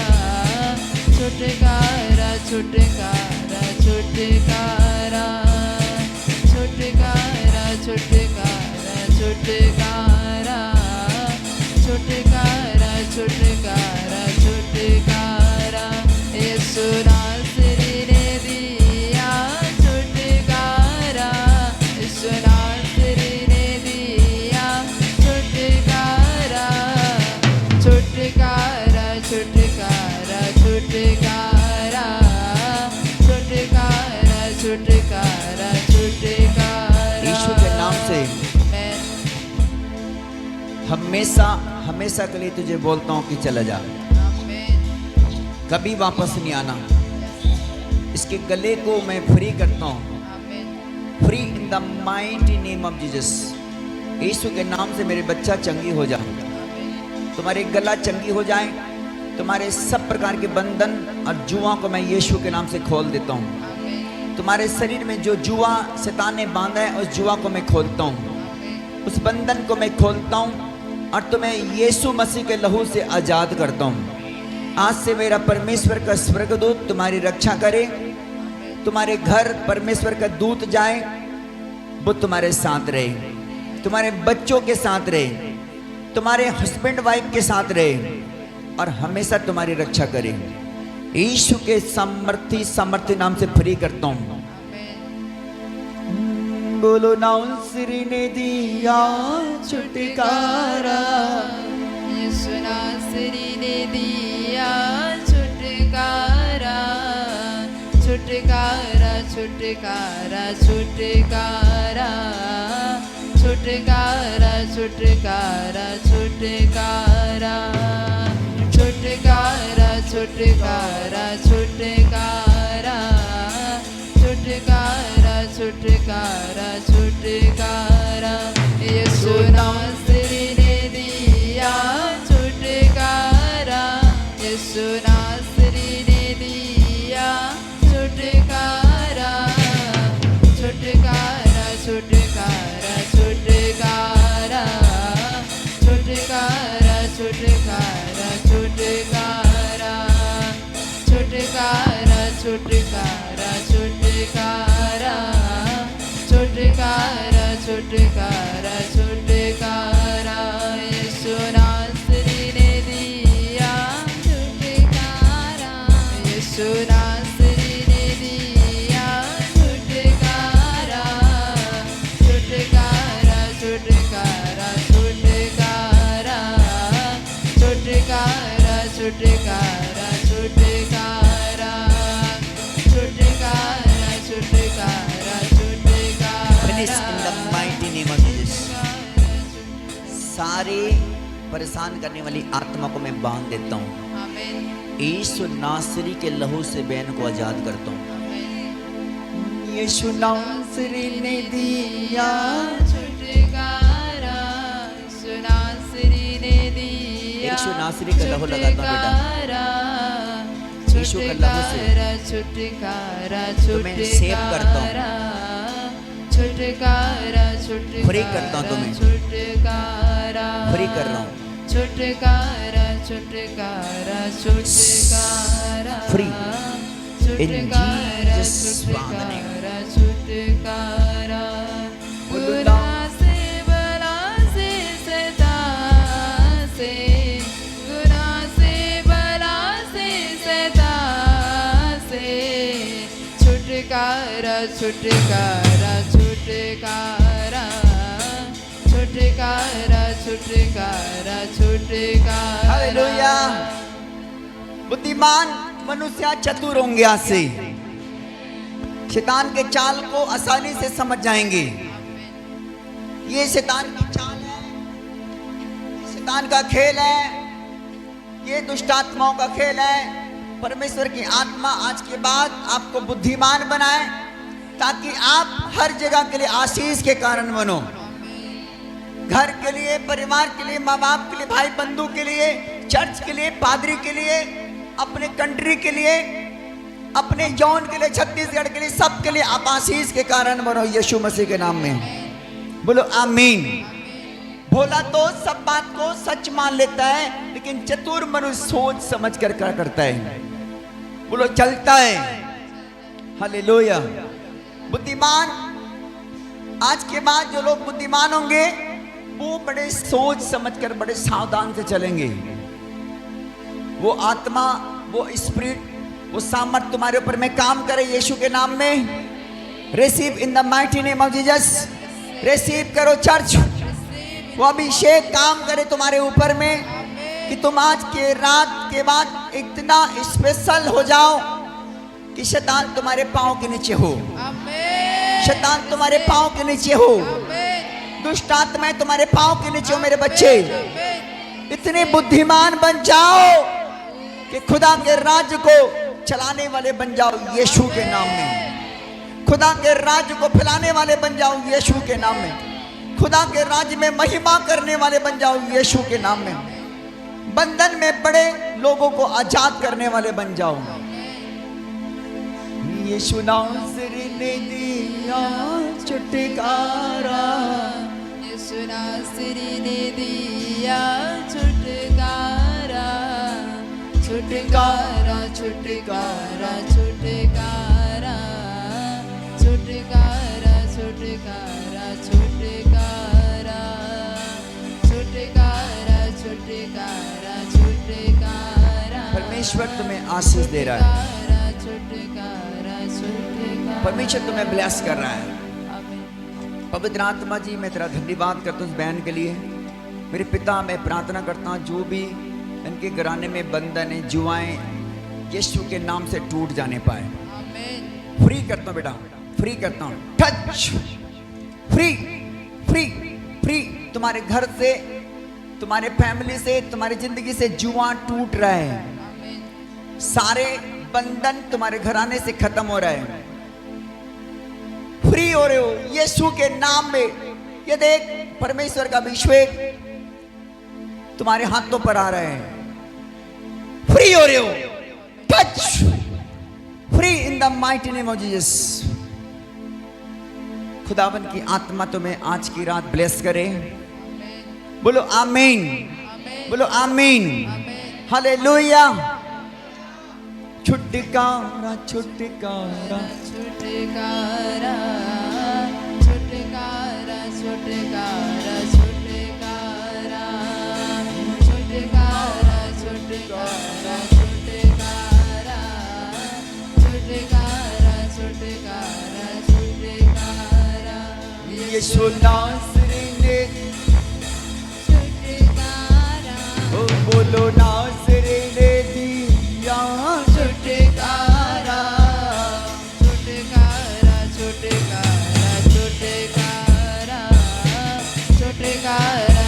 छुटकारा छुटकारा छुटकारा, छुटकारा छुटकारा छुटकारा, छुटकारा छुटकारा छुटकारा, यीशु नासरी ने दिया छुटकारा, यीशु नासरी ने दिया छुटकारा, छुटकारा छुटकारा छुटकारा, छुटकारा छुटकारा छुटकारा। यीशु के नाम से हमेशा हमेशा के लिए तुझे बोलता हूं कि चला जा, कभी वापस नहीं आना। इसके गले को मैं फ्री करता हूं, free in the mighty name of Jesus. Yeshu के नाम से मेरे बच्चा चंगी हो जा, तुम्हारे गला चंगी हो जाए, तुम्हारे सब प्रकार के बंधन और जुआ को मैं यीशु के नाम से खोल देता हूँ। तुम्हारे शरीर में जो जुआ शैतान ने बांधा है उस जुआ को मैं खोलता हूँ, उस बंधन को मैं खोलता हूँ और तुम्हें यीशु मसीह के लहू से आज़ाद करता हूँ। आज से मेरा परमेश्वर का स्वर्गदूत तुम्हारी रक्षा करे, तुम्हारे घर परमेश्वर का दूत जाए, वो तुम्हारे साथ रहे, तुम्हारे बच्चों के साथ रहे, तुम्हारे हस्बैंड वाइफ के साथ रहे और हमेशा तुम्हारी रक्षा करे। यीशु के सामर्थी नाम से फ्री करता हूँ। बोलो नासरी ने दिया छुटकारा, यीशु नासरी ने दिया छुटकारा, छुटकारा छुटकारा छुटकारा, छुटकारा छुटकारा छुटकारा, छुटकारा छुटकारा छुटकारा, छुटकारा छुटकारा छुटकारा, यीशु नासरी ने दिया छुटकारा, यीशु नासरी नासरी ने दिया छुटकारा, छुटकारा, छुटकारा, छुटकारा, छुटकारा, छुटकारा, छुटकारा, छुटकारा, छुटकारा, छुटकारा, छुटकारा, छुटकारा, छुटकारा, यीशु नासरी ने दिया छुटकारा, यीशु नासरी ने दिया छुटकारा, छुटकारा, छुटकारा, छुटकारा, छुटकारा, छुटकारा, छुटकारा, छुटकारा, छुटकारा, Finish in the mighty name of Jesus. सारे परेशान करने वाली आत्मा को मैं बांध देता हूँ। आमीन, यीशु नासरी के लहू से बैन को आजाद करता हूँ। आमीन। यीशु नासरी ने दिया छुटकारा, यीशु नासरी ने दिया यीशु नासरी का लहू लगाता हूँ बेटा। यीशु का लहू से छुटकारा, तुम्हें सेव करता हूँ। छुटकारा, छुटकारा, फ्री करता हूँ तुम्हें। छुटकारा, फ्री कर रहा हूँ। छुटकारा, छुटकारा, छुटकारा, Free. In छुटकारा, Jesus' छुटकारा, name. छुटकारा, बोलो बुरा से बला से सता से, गुनाह से बला से सता से, छुटकारा, छुटकारा, छुटकारा, छुटकारा, छुटकारा, छुटकारा। हालेलुया। बुद्धिमान मनुष्य चतुर होंगे आज से, शैतान के चाल को आसानी से समझ जाएंगे। ये शैतान की चाल है, शैतान का खेल है, ये दुष्ट आत्माओं का खेल है। परमेश्वर की आत्मा आज के बाद आपको बुद्धिमान बनाए ताकि आप हर जगह के लिए आशीष के कारण बनो। घर के लिए, परिवार के लिए, माँ बाप के लिए, भाई बंधु के लिए, चर्च के लिए, पादरी के लिए, अपने कंट्री के लिए, अपने जॉन के लिए, छत्तीसगढ़ के लिए, सब के लिए आप आशीष के कारण बनो यीशु मसीह के नाम में। बोलो आमीन। भोला तो सब बात को सच मान लेता है, लेकिन चतुर मनुष्य सोच समझ कर क्या करता है। बोलो चलता है। हालेलुया। बुद्धिमान, आज के बाद जो लोग बुद्धिमान होंगे वो बड़े सोच समझकर बड़े सावधान से चलेंगे। वो आत्मा, वो स्पिरिट, वो सामर्थ तुम्हारे ऊपर में काम करे यीशु के नाम में। Receive in the mighty name of Jesus. Receive करो चर्च। वो अभिषेक काम करे तुम्हारे ऊपर में कि तुम आज के रात के बाद इतना स्पेशल हो जाओ कि शैतान तुम्हारे पांव के नीचे हो। आमीन, शैतान तुम्हारे पांव के नीचे हो। आमीन, दुष्ट आत्माएं तुम्हारे पांव के नीचे हो। मेरे बच्चे आमीन। इतने बुद्धिमान बन जाओ कि खुदा के राज्य को चलाने वाले बन जाओ यीशु के नाम में। खुदा के राज्य को फैलाने वाले बन जाओ यीशु के नाम में। खुदा के राज्य में महिमा करने वाले बन जाओ यीशु के नाम में। बंधन में पड़े लोगों को आजाद करने वाले बन जाओ। यीशु नासरी ने दिया छुटकारा, यीशु नासरी ने दिया छुटकारा, छुटकारा, छुटकारा, छुटकारा, छुटकारा, छुटकारा, छुटकारा, छुटकारा, छुटकारा, छुटकारा। परमेश्वर तुम्हें आशीष दे रहा है। छुटकारा, छुटकारा। परमेश्वर तुम्हें ब्लेस कर रहा है। आमीन। पवित्र आत्मा जी, मैं तेरा धन्यवाद करता हूँ इस बहन के लिए। मेरे पिता, मैं प्रार्थना करता हूँ जो भी इनके घराने में बंधन है, जुआएं यीशु के नाम से टूट जाने पाए। आमीन। फ्री करता हूँ बेटा, फ्री करता हूँ। Touch, free, free, free. तुम्हारे घर से, तुम्हारे फैमिली से, तुम्हारी जिंदगी से जुआ टूट रहा है। आमीन। सारे बंधन तुम्हारे घराने से खत्म हो रहा है। फ्री हो रहे हो यीशु के नाम में। ये देख, परमेश्वर का अभिषेक तुम्हारे हाथों पर आ रहे हैं। फ्री हो रहे हो। Touch, in the mighty name of Jesus. खुदावन की आत्मा तुम्हें आज की रात ब्लेस करे। बोलो आमीन, बोलो आमीन, हालेलुया। छुटकारा छुटकारा छुटकारा छुटकारा छुटकारा छुटकारा छुटकारा छुटकारा छुटकारा छुटकारा छुटकारा छुटकारा यीशु नासरी ने छुटकारा ओ बोलो नासरी ने दिया छुटकारा छुटकारा छुटकारा छुटकारा छुटकारा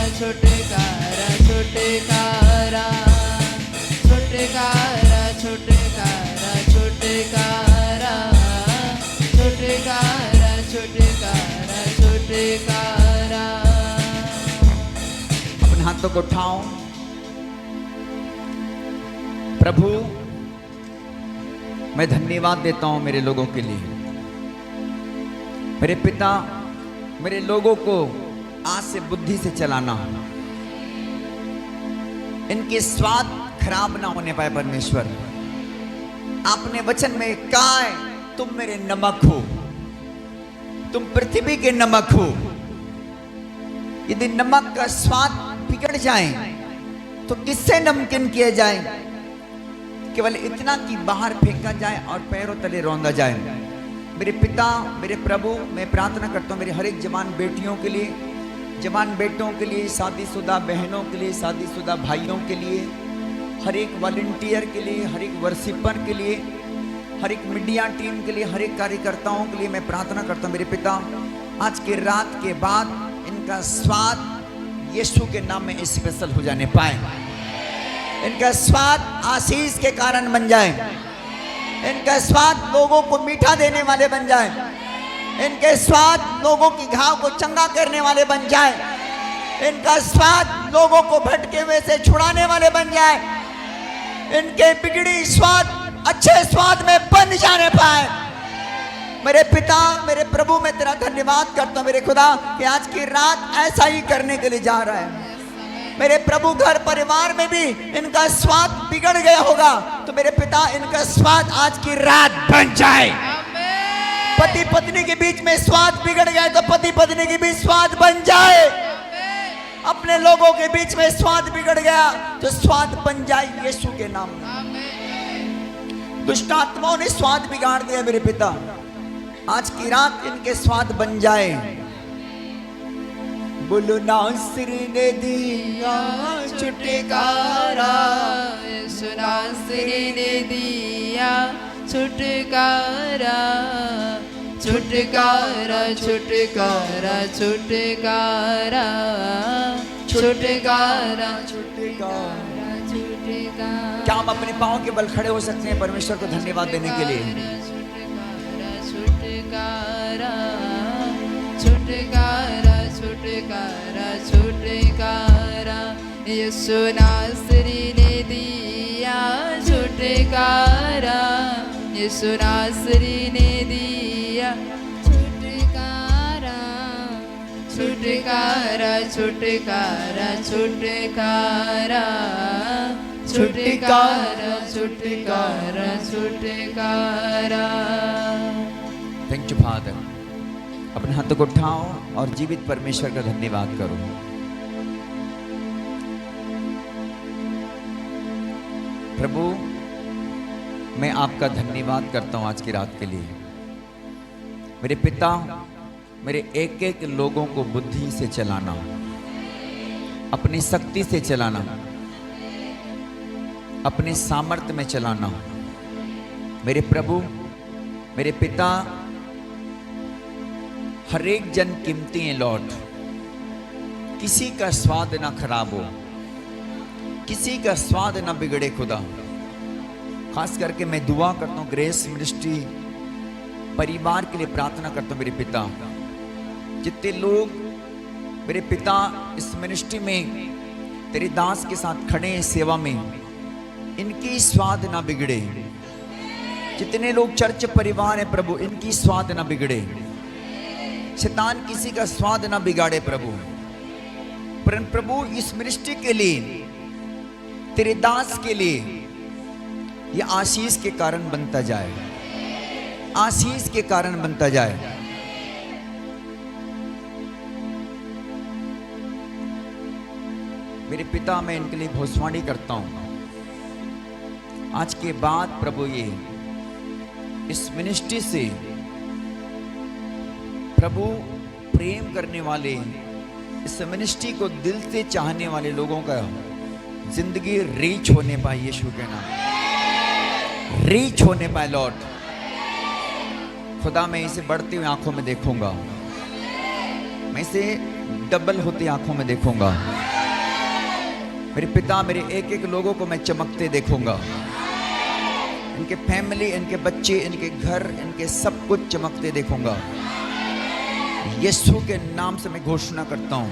छुटकारा छुटकारा छुटकारा छुटकारा छुटकारा छुटकारा छुटकारा छुटकारा। अपने हाथों को उठाओ। प्रभु मैं धन्यवाद देता हूं मेरे लोगों के लिए। मेरे पिता मेरे लोगों को आज से बुद्धि से चलाना, इनके स्वाद खराब ना होने पाए। परमेश्वर आपने वचन में कहा है तुम मेरे नमक हो, तुम पृथ्वी के नमक हो। यदि नमक का स्वाद बिगड़ जाए तो किससे नमकीन किया जाए? केवल इतना कि बाहर फेंका जाए और पैरों तले रौंदा जाए। मेरे पिता मेरे प्रभु मैं प्रार्थना करता हूँ मेरे हर एक जवान बेटियों के लिए, जवान बेटों के लिए, शादीशुदा बहनों के लिए, शादीशुदा भाइयों के लिए, हर एक वॉलंटियर के लिए, हर एक वर्शिपर के लिए, हर एक मीडिया टीम के लिए, हर एक कार्यकर्ताओं के लिए मैं प्रार्थना करता हूँ मेरे पिता आज की रात के बाद इनका स्वाद यीशु के नाम में स्पेशल हो जाने पाए। इनका स्वाद आशीष के कारण बन जाए। इनका स्वाद लोगों को मीठा देने वाले बन जाए। इनके स्वाद लोगों की घाव को चंगा करने वाले बन जाए। इनका स्वाद लोगों को भटके हुए से छुड़ाने वाले बन जाए। इनके बिगड़ी स्वाद अच्छे स्वाद में बन जाने पाए। मेरे पिता मेरे प्रभु मैं तेरा धन्यवाद करता हूँ मेरे खुदा कि आज की रात ऐसा ही करने के लिए जा रहा है। मेरे प्रभु घर परिवार में भी इनका स्वाद बिगड़ गया होगा तो मेरे पिता इनका स्वाद आज की रात बन जाए। पति पत्नी के बीच में स्वाद बिगड़ गया तो पति पत्नी के बीच स्वाद बन जाए। अपने लोगों के बीच में स्वाद बिगड़ गया तो स्वाद बन जाए यीशु के नाम में। दुष्ट आत्माओं ने स्वाद बिगाड़ दिया मेरे पिता, आज की रात इनके स्वाद बन जाए। बोलो नासरी ने दिया छुटकारा, यीशु नासरी ने दिया छुटकारा छुटकारा छुटकारा छुटकारा छुटकारा छुटकारा छुटकारा। क्या हम अपने पांव के बल खड़े हो सकते हैं परमेश्वर को धन्यवाद देने के लिए? छुटकारा छुटकारा छुटकारा छुटकारा यीशु नासरी ने दिया छुटकारा, यीशु नासरी ने दिया छुटकारा छुटकारा छुटकारा छुटकारा छुटकारा छुटकारा छुटकारा। Thank you father. अपने हाथों को उठाओ और जीवित परमेश्वर का धन्यवाद करो। प्रभु मैं आपका धन्यवाद करता हूं आज की रात के लिए। मेरे पिता मेरे एक एक लोगों को बुद्धि से चलाना, अपनी शक्ति से चलाना, अपने सामर्थ्य में चलाना। मेरे प्रभु मेरे पिता हर एक जन कीमती है लॉर्ड, किसी का स्वाद ना खराब हो, किसी का स्वाद ना बिगड़े खुदा। खास करके मैं दुआ करता हूँ ग्रेस मिनिस्ट्री परिवार के लिए प्रार्थना करता हूँ मेरे पिता। जितने लोग मेरे पिता इस मिनिस्ट्री में तेरे दास के साथ खड़े हैं सेवा में, इनकी स्वाद ना बिगड़े। जितने लोग चर्च परिवार है प्रभु, इनकी स्वाद ना बिगड़े, शैतान किसी का स्वाद ना बिगाड़े प्रभु। पर प्रभु इस मिनिस्ट्री के लिए, तेरे दास के लिए ये आशीष के कारण बनता जाए, आशीष के कारण बनता जाए। मेरे पिता, मैं इनके लिए भविष्यवाणी करता हूं, आज के बाद प्रभु ये इस मिनिस्ट्री से प्रभु प्रेम करने वाले, इस मिनिस्ट्री को दिल से चाहने वाले लोगों का जिंदगी रीच होने पाए, यीशु के नाम रीच होने पाए। लॉर्ड खुदा, मैं इसे बढ़ती हुई आंखों में देखूंगा, मैं इसे डबल होती आंखों में देखूंगा। मेरे पिता, मेरे एक एक लोगों को मैं चमकते देखूंगा, इनके फैमिली, इनके बच्चे, इनके घर, इनके सब कुछ चमकते देखूंगा। यीशु के नाम से मैं घोषणा करता हूं,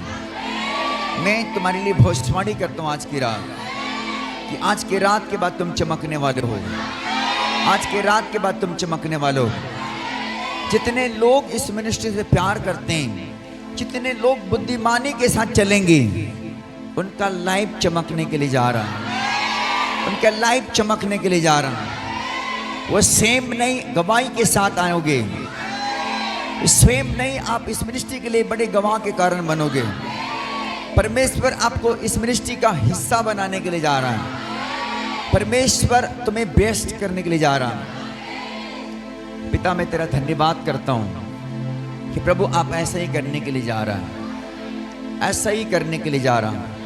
मैं तुम्हारे लिए भविष्यवाणी करता हूं आज की रात, कि आज की रात के बाद तुम चमकने वाले हो, आज के रात के बाद तुम चमकने वाले हो। जितने लोग इस मिनिस्ट्री से प्यार करते हैं, जितने लोग बुद्धिमानी के साथ चलेंगे, उनका लाइफ चमकने के लिए जा रहा है, उनका लाइफ चमकने के लिए जा रहा है। वो सेम नहीं, गवाही के साथ आओगे, सेम नहीं, आप इस मिनिस्ट्री के लिए बड़े गवाह के कारण बनोगे। परमेश्वर आपको इस मिनिस्ट्री का हिस्सा बनाने के लिए जा रहा है, परमेश्वर तुम्हें बेस्ट करने के लिए जा रहा है। पिता, मैं तेरा धन्यवाद करता हूं कि प्रभु आप ऐसा ही करने के लिए जा रहा है, ऐसा ही करने के लिए जा रहा है।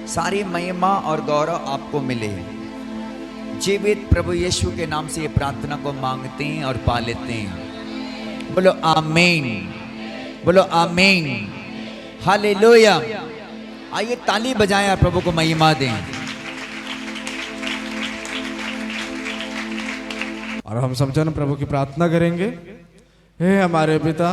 सारी महिमा और गौरव आपको मिले। जीवित प्रभु यीशु के नाम से ये प्रार्थना को मांगते हैं और पा लेते हैं। बोलो आमीन, बोलो आमीन, हालेलुया। आइए ताली बजाएं, प्रभु को महिमा दें। और हम सब जन प्रभु की प्रार्थना करेंगे। हे हमारे पिता,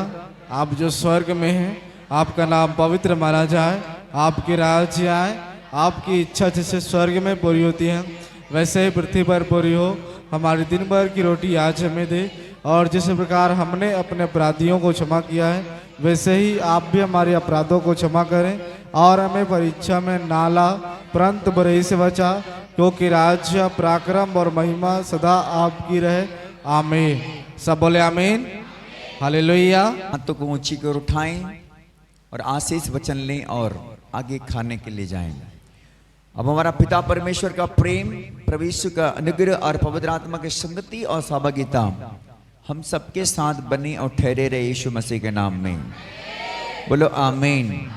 आप जो स्वर्ग में हैं, आपका नाम पवित्र माना जाए, आपकी राज्य आए, आपकी इच्छा जैसे स्वर्ग में पूरी होती है वैसे ही पृथ्वी पर पूरी हो। हमारी दिन भर की रोटी आज हमें दे, और जिस प्रकार हमने अपने अपराधियों को क्षमा किया है, वैसे ही आप भी हमारे अपराधों को क्षमा करें, और हमें परीक्षा में ना ला, परंतु बुराई से बचा, क्योंकि राज्य, पराक्रम और महिमा सदा आपकी रहे। आमीन। सब बोले आमीन, हालेलुया। हाथों को ऊंची कर उठाएं और आशीष वचन लें और आगे खाने के लिए जाएं। अब हमारा पिता परमेश्वर का प्रेम, प्रभु यीशु का अनुग्रह और पवित्र आत्मा की संगति और सहभागिता हम सबके साथ बनी और ठहरे रहे, यीशु मसीह के नाम में। बोलो आमीन।